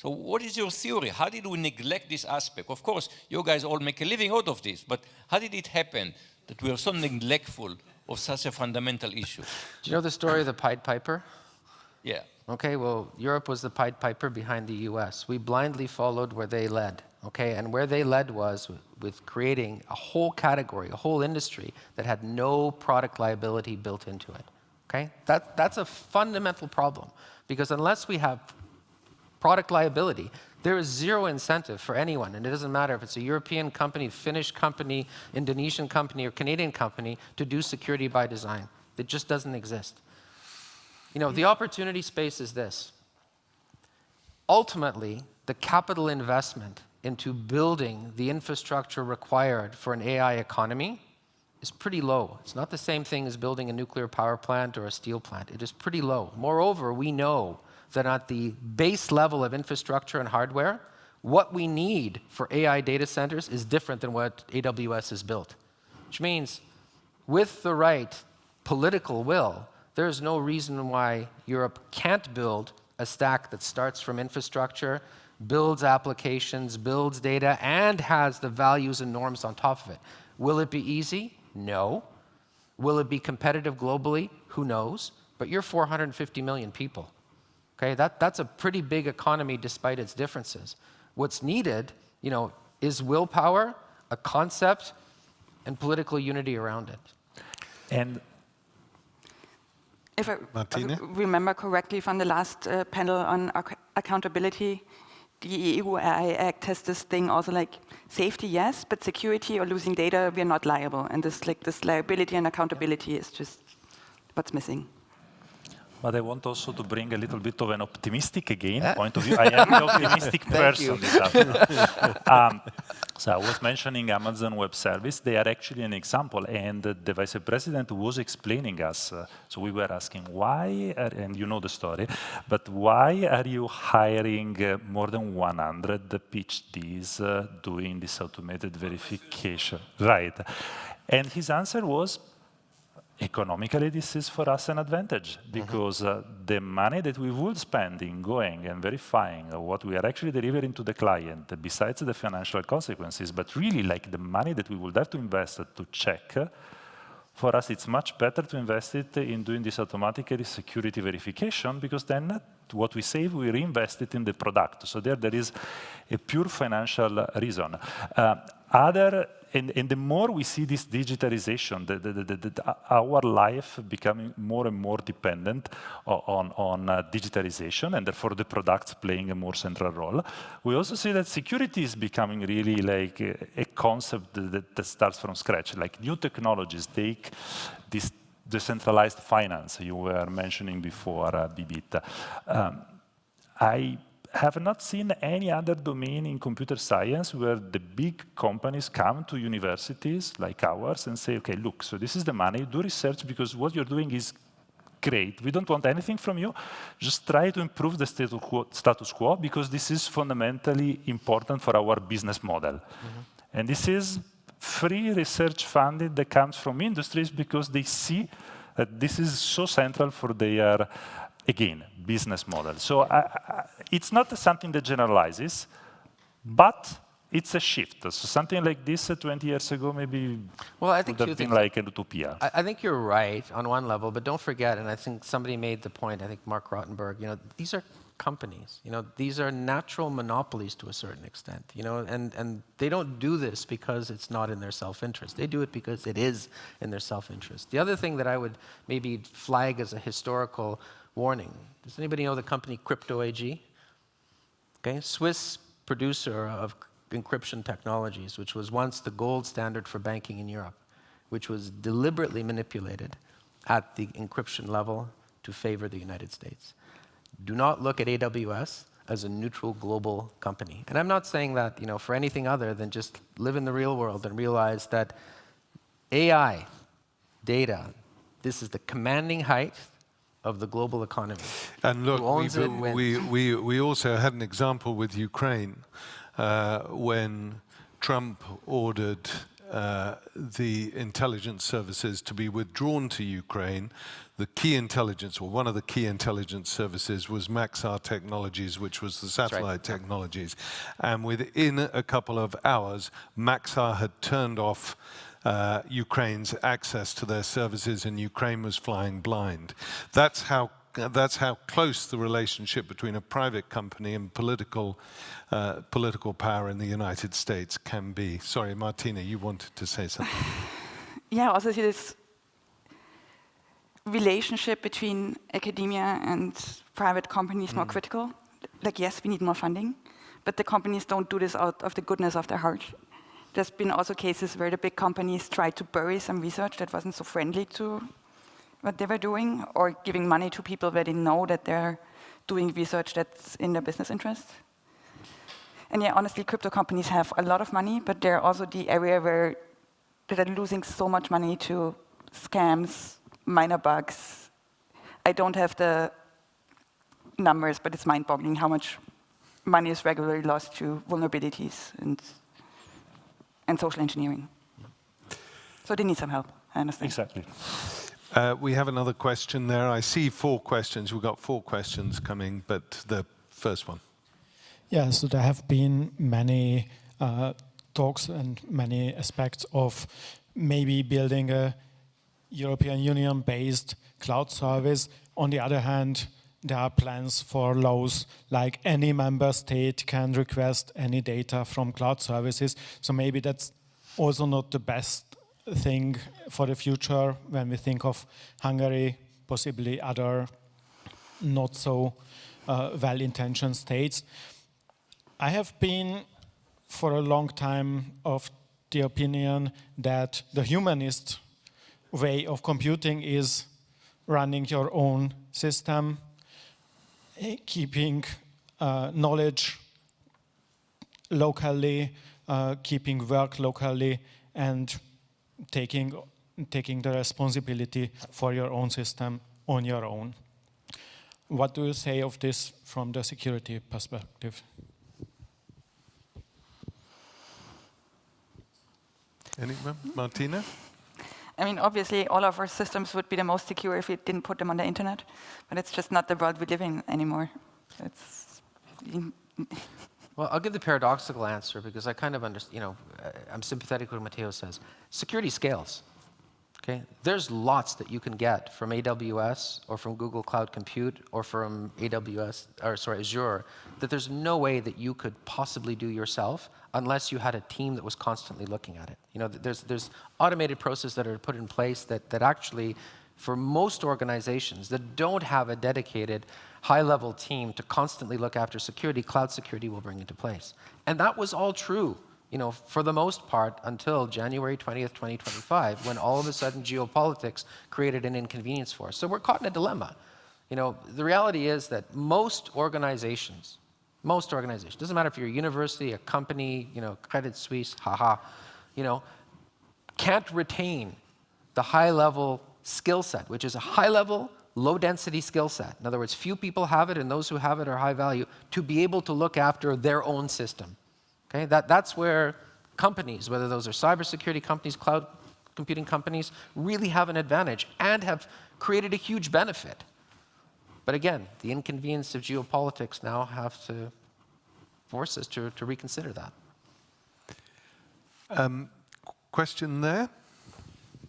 So what is your theory? How did we neglect this aspect? Of course, you guys all make a living out of this, but how did it happen that we are so neglectful of such a fundamental issue? Do you know the story of the Pied Piper? Yeah. Okay, well, Europe was the Pied Piper behind the US. We blindly followed where they led, okay? And where they led was with creating a whole category, a whole industry that had no product liability built into it, okay? That's a fundamental problem, because unless we have product liability, there is zero incentive for anyone, and it doesn't matter if it's a European company, Finnish company, Indonesian company, or Canadian company, to do security by design. It just doesn't exist. You know, the opportunity space is this. Ultimately, the capital investment into building the infrastructure required for an AI economy is pretty low. It's not the same thing as building a nuclear power plant or a steel plant. It is pretty low. Moreover, we know that at the base level of infrastructure and hardware, what we need for AI data centers is different than what AWS has built. Which means, with the right political will, there's no reason why Europe can't build a stack that starts from infrastructure, builds applications, builds data, and has the values and norms on top of it. Will it be easy? No. Will it be competitive globally? Who knows? But you're 450 million people. Okay, that's a pretty big economy despite its differences. What's needed, you know, is willpower, a concept, and political unity around it. And if I Martina? remember correctly from the last panel on accountability, the EU AI Act has this thing also like safety, yes, but security or losing data, we are not liable. And this liability and accountability is just what's missing. But I want also to bring a little bit of an optimistic point of view. I am an optimistic person this afternoon. So I was mentioning Amazon Web Service. They are actually an example. And the vice president was explaining us. So we were asking why, and you know the story, but why are you hiring more than 100 PhDs doing this automated verification? Right. And his answer was, economically, this is for us an advantage because the money that we would spend in going and verifying what we are actually delivering to the client, besides the financial consequences, but really like the money that we would have to invest to check, for us it's much better to invest it in doing this automatic security verification because then what we save, we reinvest it in the product. So there is a pure financial reason. And the more we see this digitalization, our life becoming more and more dependent on digitalization, and therefore the products playing a more central role, we also see that security is becoming really like a concept that starts from scratch. Like new technologies take this decentralized finance you were mentioning before, Bibit. I have not seen any other domain in computer science where the big companies come to universities like ours and say, okay, look, so this is the money, do research because what you're doing is great. We don't want anything from you. Just try to improve the status quo because this is fundamentally important for our business model. And this is free research funding that comes from industries because they see that this is so central for their again, business model. So it's not something that generalizes, but it's a shift. So something like this 20 years ago maybe would have been like a utopia. I think you're right on one level, but don't forget, and I think somebody made the point, I think Mark Rottenberg, these are companies. These are natural monopolies to a certain extent, and they don't do this because it's not in their self-interest. They do it because it is in their self-interest. The other thing that I would maybe flag as a historical warning. Does anybody know the company Crypto AG? Okay, Swiss producer of encryption technologies, which was once the gold standard for banking in Europe, which was deliberately manipulated at the encryption level to favor the United States. Do not look at AWS as a neutral global company. And I'm not saying that, for anything other than just live in the real world and realize that AI, data, this is the commanding height of the global economy. And look, who owns it wins. we also had an example with Ukraine when Trump ordered the intelligence services to be withdrawn to Ukraine. The key intelligence, or one of the key intelligence services, was Maxar Technologies, which was the satellite technologies. And within a couple of hours, Maxar had turned off Ukraine's access to their services, and Ukraine was flying blind. That's how close the relationship between a private company and political power in the United States can be. Sorry, Martina, you wanted to say something. Yeah, also see this relationship between academia and private companies more critical. Like, yes, we need more funding, but the companies don't do this out of the goodness of their heart. There's been also cases where the big companies tried to bury some research that wasn't so friendly to what they were doing, or giving money to people where they know that they're doing research that's in their business interest. And yeah, honestly, crypto companies have a lot of money, but they're also the area where they're losing so much money to scams, minor bugs. I don't have the numbers, but it's mind-boggling how much money is regularly lost to vulnerabilities and social engineering. So they need some help, I understand. Exactly. We have another question there. I see 4 questions. We've got 4 questions coming, but the first one. Yeah, so there have been many talks and many aspects of maybe building a European Union-based cloud service. On the other hand, there are plans for laws like any member state can request any data from cloud services. So maybe that's also not the best thing for the future when we think of Hungary, possibly other not so well-intentioned states. I have been for a long time of the opinion that the humanist way of computing is running your own system, keeping knowledge locally, keeping work locally, and taking the responsibility for your own system on your own. What do you say of this from the security perspective? Anyone? Martina? I mean, obviously, all of our systems would be the most secure if we didn't put them on the internet, but it's just not the world we live in anymore. It's Well, I'll give the paradoxical answer because I kind of understand, I'm sympathetic to what Matteo says. Security scales, okay? There's lots that you can get from AWS or from Google Cloud Compute or from Azure that there's no way that you could possibly do yourself unless you had a team that was constantly looking at it. There's automated processes that are put in place that actually, for most organizations that don't have a dedicated high-level team to constantly look after security, cloud security will bring into place. And that was all true, for the most part until January 20th, 2025, when all of a sudden geopolitics created an inconvenience for us. So we're caught in a dilemma. The reality is that most organizations, doesn't matter if you're a university, a company, Credit Suisse, can't retain the high-level skill set, which is a high-level, low-density skill set. In other words, few people have it, and those who have it are high value, to be able to look after their own system. Okay? That's where companies, whether those are cybersecurity companies, cloud computing companies, really have an advantage and have created a huge benefit. But again, the inconvenience of geopolitics now have to force us to reconsider that. Question there?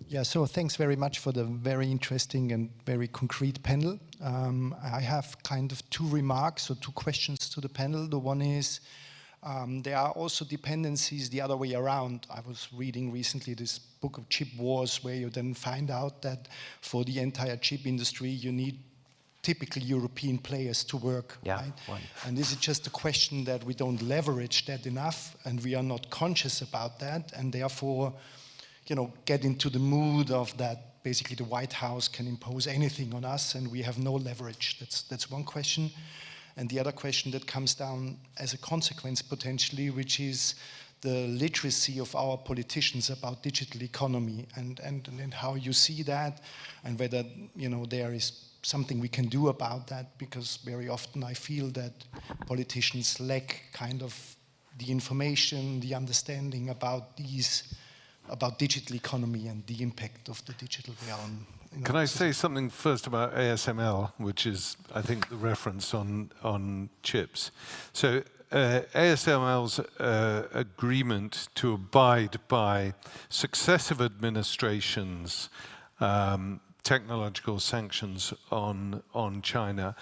Yeah, so thanks very much for the very interesting and very concrete panel. I have kind of two remarks or two questions to the panel. The one is, there are also dependencies the other way around. I was reading recently this book of chip wars where you then find out that for the entire chip industry, you need typically European players to work, right? And this is just a question that we don't leverage that enough and we are not conscious about that, and therefore get into the mood of that basically the White House can impose anything on us and we have no leverage. That's one question. And the other question that comes down as a consequence potentially, which is the literacy of our politicians about digital economy and how you see that, and whether there is something we can do about that, because very often I feel that politicians lack kind of the information, the understanding about digital economy and the impact of the digital realm. Can I say something first about ASML, which is, I think, the reference on chips? So ASML's agreement to abide by successive administrations' technological sanctions on China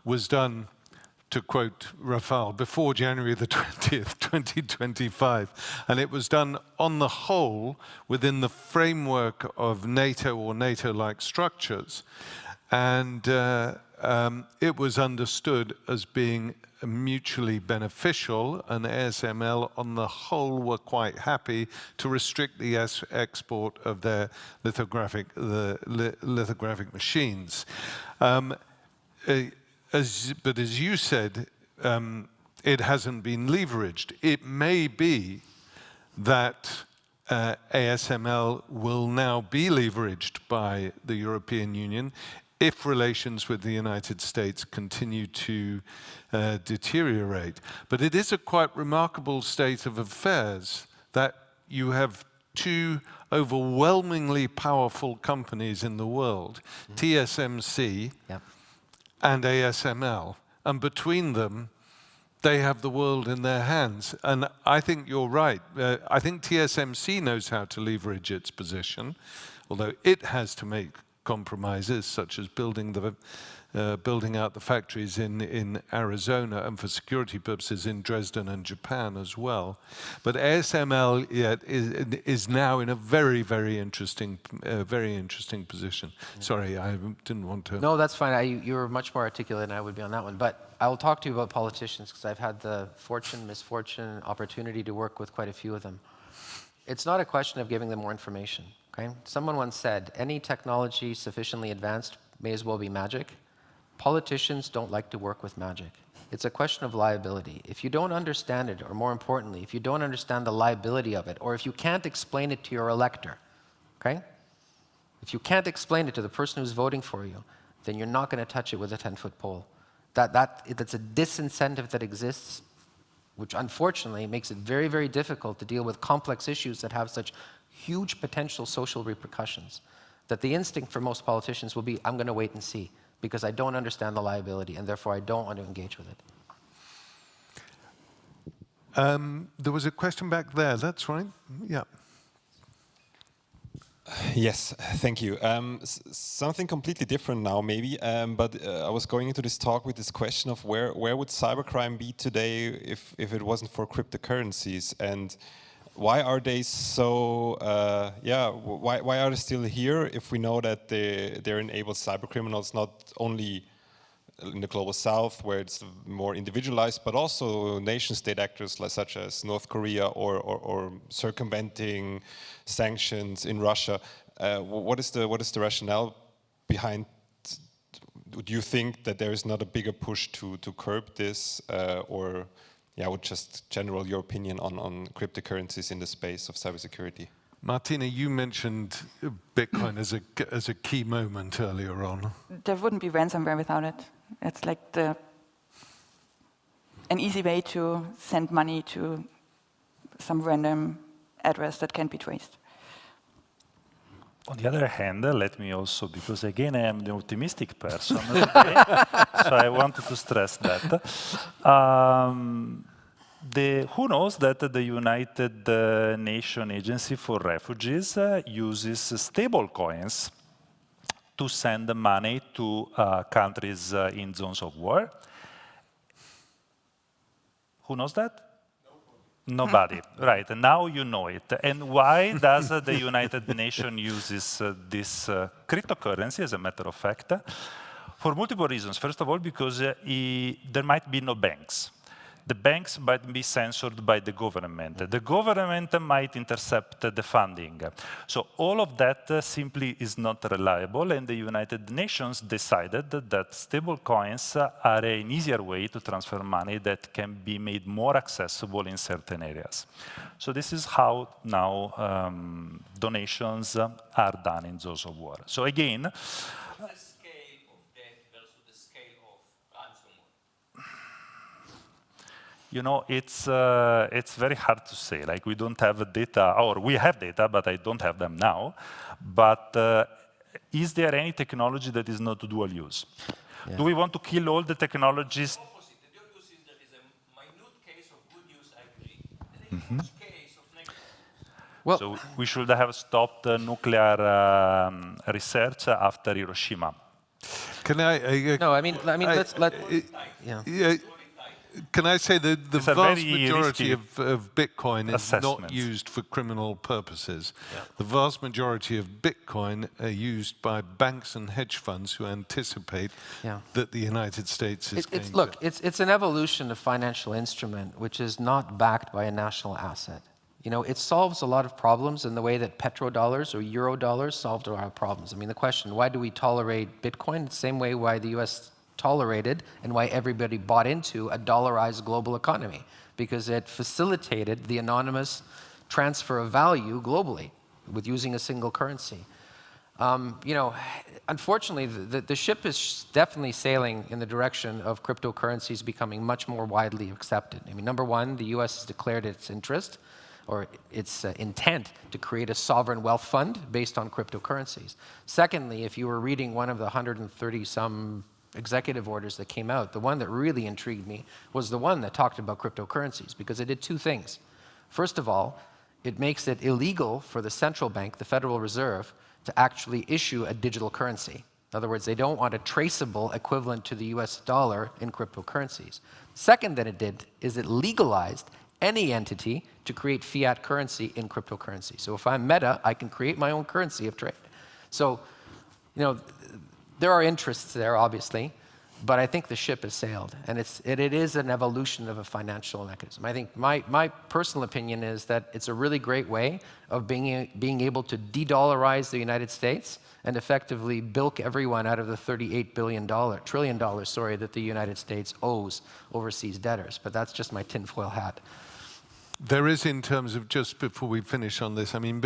was done, to quote Rafal, before January the 20th, 2025. And it was done on the whole within the framework of NATO or NATO-like structures. And it was understood as being mutually beneficial, and ASML on the whole were quite happy to restrict the export of their lithographic machines. But as you said, it hasn't been leveraged. It may be that ASML will now be leveraged by the European Union if relations with the United States continue to deteriorate. But it is a quite remarkable state of affairs that you have two overwhelmingly powerful companies in the world, TSMC and ASML, and between them, they have the world in their hands. And I think you're right. I think TSMC knows how to leverage its position, although it has to make compromises, such as building out the factories in Arizona, and for security purposes in Dresden and Japan as well. But ASML is now in a very, very interesting position. Sorry, I didn't want to. No, that's fine. You were much more articulate than I would be on that one. But I will talk to you about politicians because I've had the misfortune, opportunity to work with quite a few of them. It's not a question of giving them more information. Okay? Someone once said, any technology sufficiently advanced may as well be magic. Politicians don't like to work with magic. It's a question of liability. If you don't understand it, or more importantly, if you don't understand the liability of it, or if you can't explain it to your elector, okay? If you can't explain it to the person who's voting for you, then you're not going to touch it with a 10-foot pole. That's a disincentive that exists, which unfortunately makes it very, very difficult to deal with complex issues that have such huge potential social repercussions, that the instinct for most politicians will be, I'm going to wait and see, because I don't understand the liability, and therefore I don't want to engage with it. There was a question back there, that's right. Yeah. Yes, thank you. Something completely different now, maybe, but I was going into this talk with this question of where would cybercrime be today if it wasn't for cryptocurrencies, and why are they so, why are they still here if we know that they enable cybercriminals not only in the global south where it's more individualized, but also nation-state actors such as North Korea or circumventing sanctions in Russia. What is the rationale behind? Do you think that there is not a bigger push to curb this, or would just general your opinion on cryptocurrencies in the space of cybersecurity? Martina, you mentioned Bitcoin as a key moment earlier on. There wouldn't be ransomware without it. It's like an easy way to send money to some random address that can't be traced. On the other hand, let me also, because again I am the optimistic person today, so I wanted to stress that. Who knows that the United Nations Agency for Refugees uses stable coins to send money to countries in zones of war? Who knows that? Nobody. Right, and now you know it. And why does the United Nations uses this cryptocurrency, as a matter of fact? For multiple reasons. First of all, because there might be no banks. The banks might be censored by the government. The government might intercept the funding. So all of that simply is not reliable, and the United Nations decided that stable coins are an easier way to transfer money that can be made more accessible in certain areas. So this is how now donations are done in those of war. So again, you know, it's very hard to say. Like, we don't have data, or we have data, but I don't have them now. But is there any technology that is not dual use? Yeah. Do we want to kill all the technologies? Opposite. The dual use is there is a minute case of good use, I agree, and a huge case of negative. Well, so we should have stopped nuclear research after Hiroshima. Can I? No, I mean, let's yeah. Can I say that the vast majority of Bitcoin is not used for criminal purposes? Yeah. The vast majority of Bitcoin are used by banks and hedge funds who anticipate that the United States is going to... Look, it's an evolution of financial instrument which is not backed by a national asset. You know, it solves a lot of problems in the way that petrodollars or eurodollars solved a lot of problems. I mean, the question, why do we tolerate Bitcoin? It's the same way why the US tolerated and why everybody bought into a dollarized global economy, because it facilitated the anonymous transfer of value globally with using a single currency. You know, unfortunately, the ship is definitely sailing in the direction of cryptocurrencies becoming much more widely accepted. I mean, number one, the US has declared its interest or its intent to create a sovereign wealth fund based on cryptocurrencies. Secondly, if you were reading one of the 130-some executive orders that came out, the one that really intrigued me was the one that talked about cryptocurrencies, because it did two things. First of all, it makes it illegal for the central bank, the Federal Reserve, to actually issue a digital currency. In other words, they don't want a traceable equivalent to the US dollar in cryptocurrencies. Second that it did is it legalized any entity to create fiat currency in cryptocurrency. So if I'm Meta, I can create my own currency of trade. So, there are interests there, obviously, but I think the ship has sailed, and it is an evolution of a financial mechanism. I think my personal opinion is that it's a really great way of being able to de-dollarize the United States and effectively bilk everyone out of the $38 trillion that the United States owes overseas debtors. But that's just my tinfoil hat. There is, in terms of, just before we finish on this, I mean,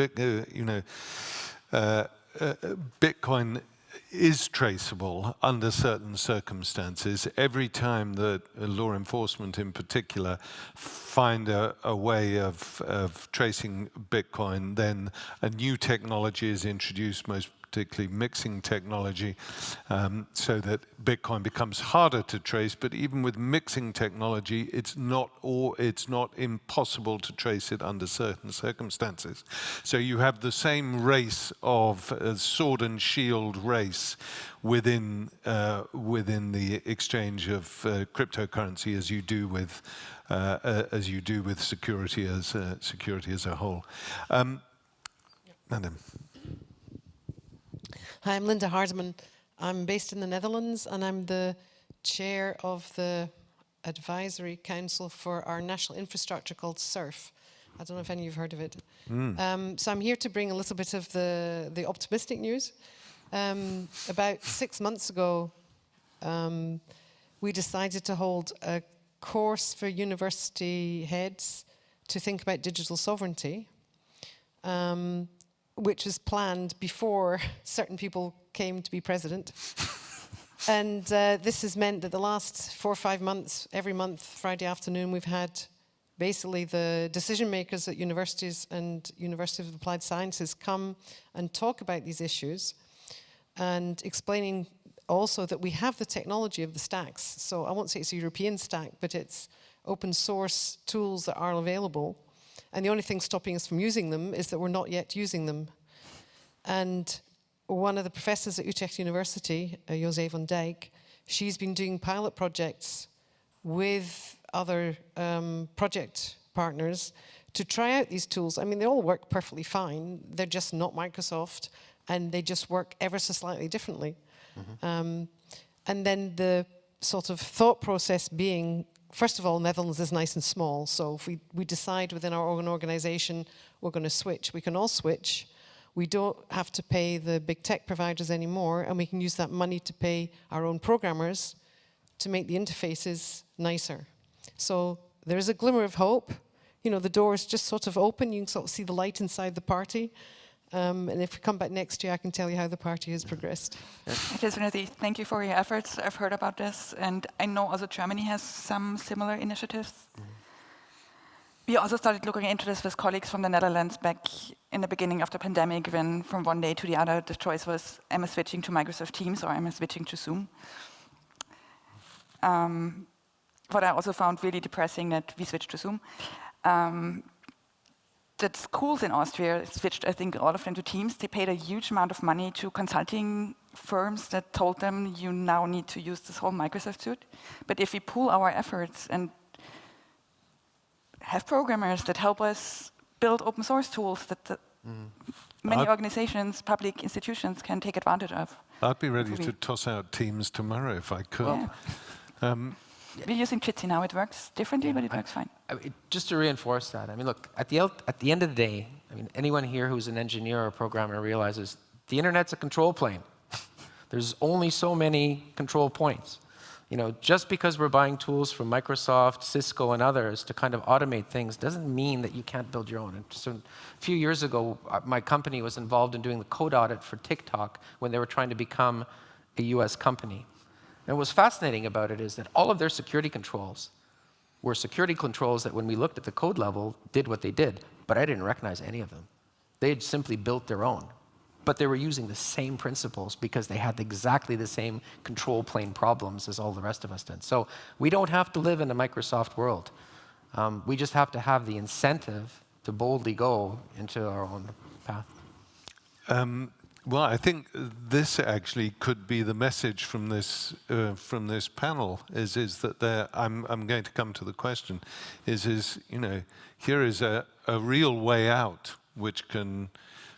Bitcoin is traceable under certain circumstances. Every time that law enforcement in particular find a way of tracing Bitcoin, then a new technology is introduced, most particularly mixing technology, so that Bitcoin becomes harder to trace. But even with mixing technology, it's not impossible to trace it under certain circumstances. So you have the same race of sword and shield race within the exchange of cryptocurrency as you do with security as a whole. Madam. Hi, I'm Linda Hardeman. I'm based in the Netherlands, and I'm the chair of the advisory council for our national infrastructure called SURF. I don't know if any of you have heard of it. So I'm here to bring a little bit of the optimistic news. About 6 months ago, we decided to hold a course for university heads to think about digital sovereignty, which was planned before certain people came to be president. And this has meant that the last 4 or 5 months, every month, Friday afternoon, we've had basically the decision makers at universities and University of Applied Sciences come and talk about these issues, and explaining also that we have the technology of the stacks. So I won't say it's a European stack, but it's open source tools that are available. And the only thing stopping us from using them is that we're not yet using them. And one of the professors at Utrecht University, José van Dijk, she's been doing pilot projects with other project partners to try out these tools. I mean, they all work perfectly fine. They're just not Microsoft, and they just work ever so slightly differently. And then the sort of thought process being, first of all, Netherlands is nice and small, so if we decide within our own organization we're going to switch, we can all switch. We don't have to pay the big tech providers anymore, and we can use that money to pay our own programmers to make the interfaces nicer. So there is a glimmer of hope. You know, the door is just sort of open. You can sort of see the light inside the party. And if we come back next year, I can tell you how the party has progressed. Definitely, thank you for your efforts. I've heard about this, and I know also Germany has some similar initiatives. We also started looking into this with colleagues from the Netherlands back in the beginning of the pandemic, when from one day to the other, the choice was, am I switching to Microsoft Teams or am I switching to Zoom? What I also found really depressing that we switched to Zoom. That schools in Austria switched, I think, all of them to Teams. They paid a huge amount of money to consulting firms that told them you now need to use this whole Microsoft suite. But if we pool our efforts and have programmers that help us build open source tools that many organizations, public institutions can take advantage of. I'd be ready to toss out Teams tomorrow if I could. Yeah. We're using Jitsi now. It works differently, but it works fine. Just to reinforce that, I mean, look, at the end of the day, I mean, anyone here who's an engineer or a programmer realizes the internet's a control plane. There's only so many control points. You know, just because we're buying tools from Microsoft, Cisco, and others to kind of automate things doesn't mean that you can't build your own. And so a few years ago, my company was involved in doing the code audit for TikTok when they were trying to become a US company. And what's fascinating about it is that all of their security controls were security controls that when we looked at the code level, did what they did, but I didn't recognize any of them. They had simply built their own. But they were using the same principles because they had exactly the same control plane problems as all the rest of us did. So we don't have to live in a Microsoft world. We just have to have the incentive boldly go into our own path? Well, I think this actually could be the message from this panel. Is that I'm going to come to the question. Here is a real way out which can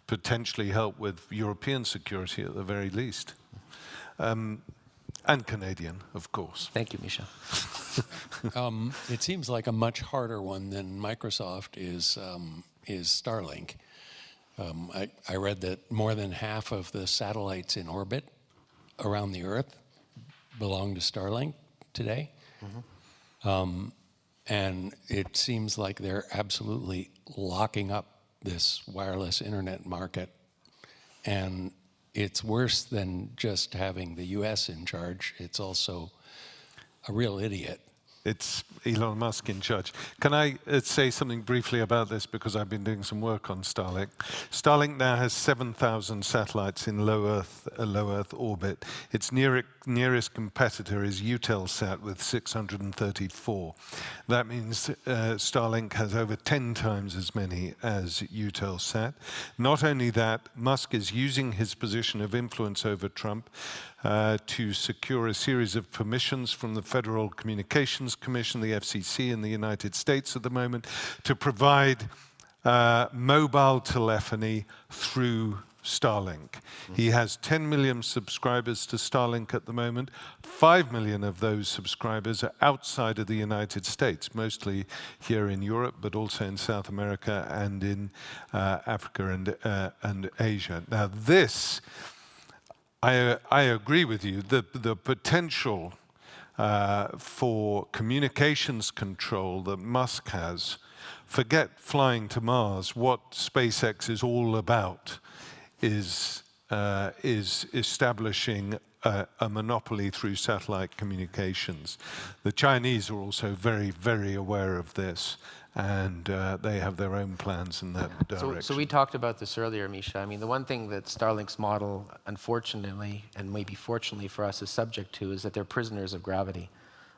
potentially help with European security at the very least, and Canadian, of course. Thank you, Misha. It seems like a much harder one than Microsoft is Starlink. I read that more than half of the satellites in orbit around the Earth belong to Starlink today. And it seems like they're absolutely locking up this wireless internet market. And it's worse than just having the US in charge. It's also a real idiot. It's Elon Musk in charge. Can I say something briefly about this, because I've been doing some work on Starlink. Starlink now has 7,000 satellites in low Earth orbit. Its nearest competitor is Eutelsat with 634. That means Starlink has over 10 times as many as Eutelsat. Not only that, Musk is using his position of influence over Trump to secure a series of permissions from the Federal Communications Commission, the FCC in the United States at the moment, to provide mobile telephony through Starlink. He has 10 million subscribers to Starlink at the moment. 5 million of those subscribers are outside of the United States, mostly here in Europe, but also in South America and in Africa and Asia. Now this, I agree with you. The potential for communications control that Musk has, forget flying to Mars. What SpaceX is all about is establishing a monopoly through satellite communications. The Chinese are also very, very aware of this, and they have their own plans in that direction. So we talked about this earlier, Misha. I mean, the one thing that Starlink's model, unfortunately, and maybe fortunately for us, is subject to is that they're prisoners of gravity.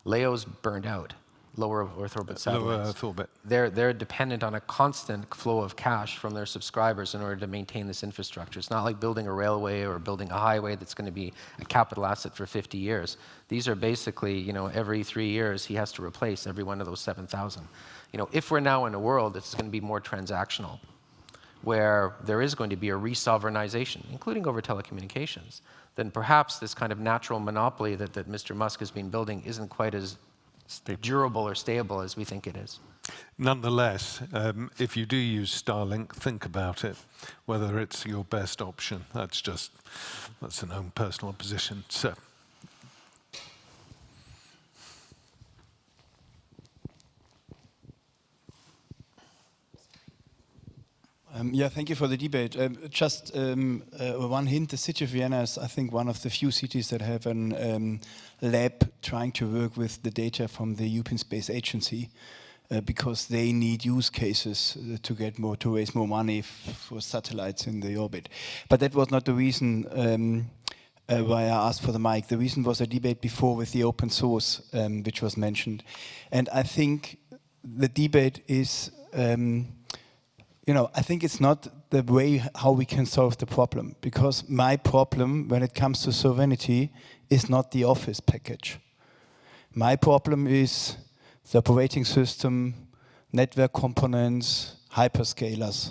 LEO's burned out, lower Earth orbit satellites. Lower Earth orbit. They're dependent on a constant flow of cash from their subscribers in order to maintain this infrastructure. It's not like building a railway or building a highway that's going to be a capital asset for 50 years. These are basically, every 3 years he has to replace every one of those 7,000. If we're now in a world that's going to be more transactional, where there is going to be a re-sovereignization, including over telecommunications, then perhaps this kind of natural monopoly that Mr. Musk has been building isn't quite as durable or stable as we think it is. Nonetheless, if you do use Starlink, think about it, whether it's your best option. That's an own personal position. So. Thank you for the debate. Just one hint, the city of Vienna is, I think, one of the few cities that have a lab trying to work with the data from the European Space Agency because they need use cases to raise more money for satellites in the orbit. But that was not the reason why I asked for the mic. The reason was a debate before with the open source, which was mentioned. And I think the debate is... I think it's not the way how we can solve the problem, because my problem when it comes to sovereignty is not the Office package. My problem is the operating system, network components, hyperscalers.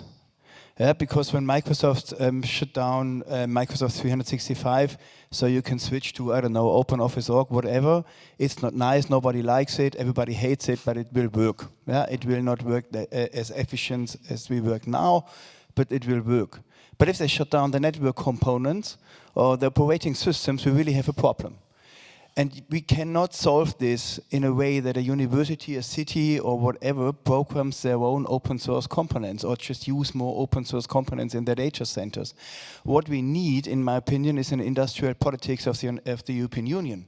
Because when Microsoft shut down Microsoft 365, so you can switch to, I don't know, OpenOffice.org, whatever, it's not nice, nobody likes it, everybody hates it, but it will work. It will not work as efficient as we work now, but it will work. But if they shut down the network components or the operating systems, we really have a problem. And we cannot solve this in a way that a university, a city, or whatever programs their own open source components or just use more open source components in their data centers. What we need, in my opinion, is an industrial politics of the European Union.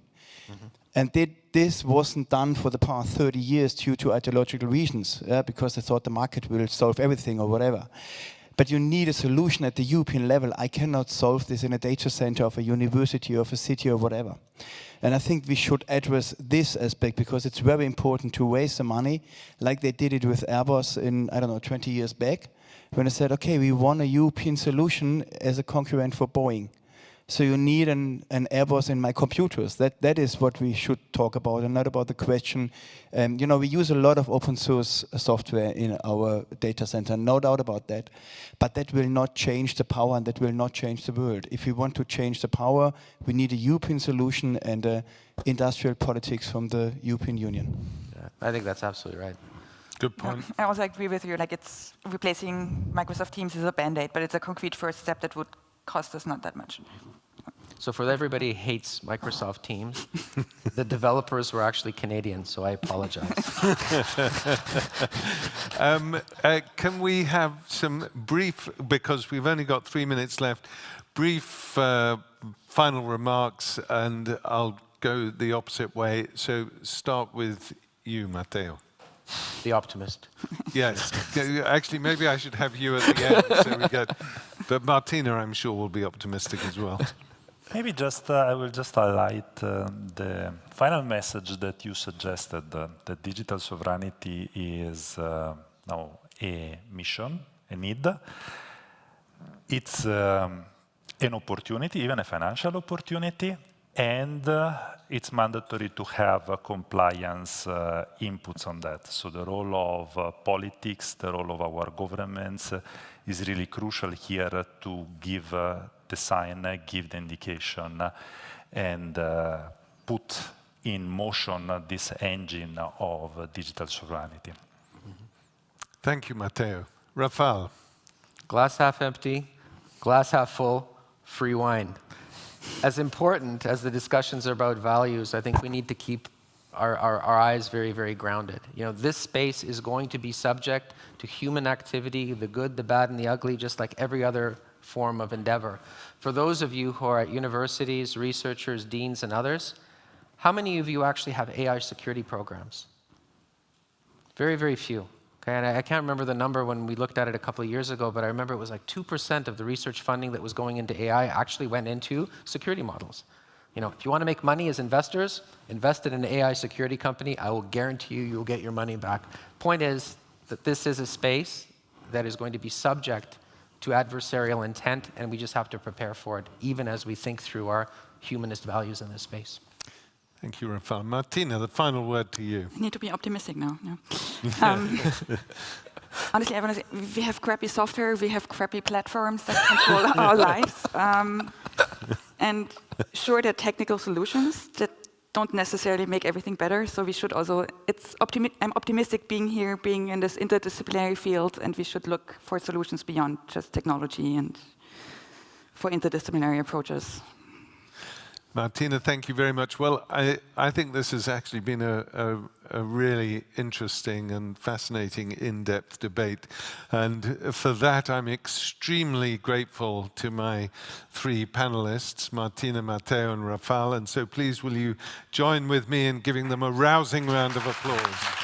And this wasn't done for the past 30 years due to ideological reasons, because they thought the market will solve everything or whatever. But you need a solution at the European level. I cannot solve this in a data center of a university or of a city or whatever. And I think we should address this aspect because it's very important to raise the money like they did it with Airbus in, I don't know, 20 years back, when they said, okay, we want a European solution as a concurrent for Boeing. So you need an Airbus in my computers. That is what we should talk about, and not about the question. You know, we use a lot of open source software in our data center, no doubt about that. But that will not change the power, and that will not change the world. If we want to change the power, we need a European solution and industrial politics from the European Union. Yeah, I think that's absolutely right. Good point. I also agree with you. Like, it's replacing Microsoft Teams is a band-aid, but it's a concrete first step that would cost us not that much. So for everybody who hates Microsoft Teams, the developers were actually Canadian, so I apologize. Can we have some brief, because we've only got 3 minutes left, brief final remarks, and I'll go the opposite way. So start with you, Matteo. The optimist. Yes. Actually, maybe I should have you at the end. So we get, but Martina, I'm sure, will be optimistic as well. Maybe just I will just highlight the final message that you suggested, that digital sovereignty is now a mission, a need. It's an opportunity, even a financial opportunity, and it's mandatory to have compliance inputs on that. So the role of politics, the role of our governments is really crucial here to give the sign, give the indication, and put in motion this engine of digital sovereignty. Thank you, Matteo. Rafal. Glass half empty, glass half full, free wine. As important as the discussions are about values, I think we need to keep our eyes very, very grounded. You know, this space is going to be subject to human activity, the good, the bad, and the ugly, just like every other form of endeavor. For those of you who are at universities, researchers, deans, and others, how many of you actually have AI security programs? Very, very few. Okay, and I can't remember the number when we looked at it a couple of years ago, but I remember it was like 2% of the research funding that was going into AI actually went into security models. You know, if you want to make money as investors, invest in an AI security company. I will guarantee you will get your money back. Point is that this is a space that is going to be subject to adversarial intent, and we just have to prepare for it, even as we think through our humanist values in this space. Thank you, Rafal. Martina, the final word to you. I need to be optimistic now. No. Honestly, I want to say we have crappy software, we have crappy platforms that control our lives. And sure, there are technical solutions that don't necessarily make everything better. So we should also, I'm optimistic being here, being in this interdisciplinary field, and we should look for solutions beyond just technology and for interdisciplinary approaches. Martina, thank you very much. Well, I think this has actually been a really interesting and fascinating in-depth debate. And for that, I'm extremely grateful to my 3 panelists, Martina, Matteo, and Rafal. And so please, will you join with me in giving them a rousing round of applause?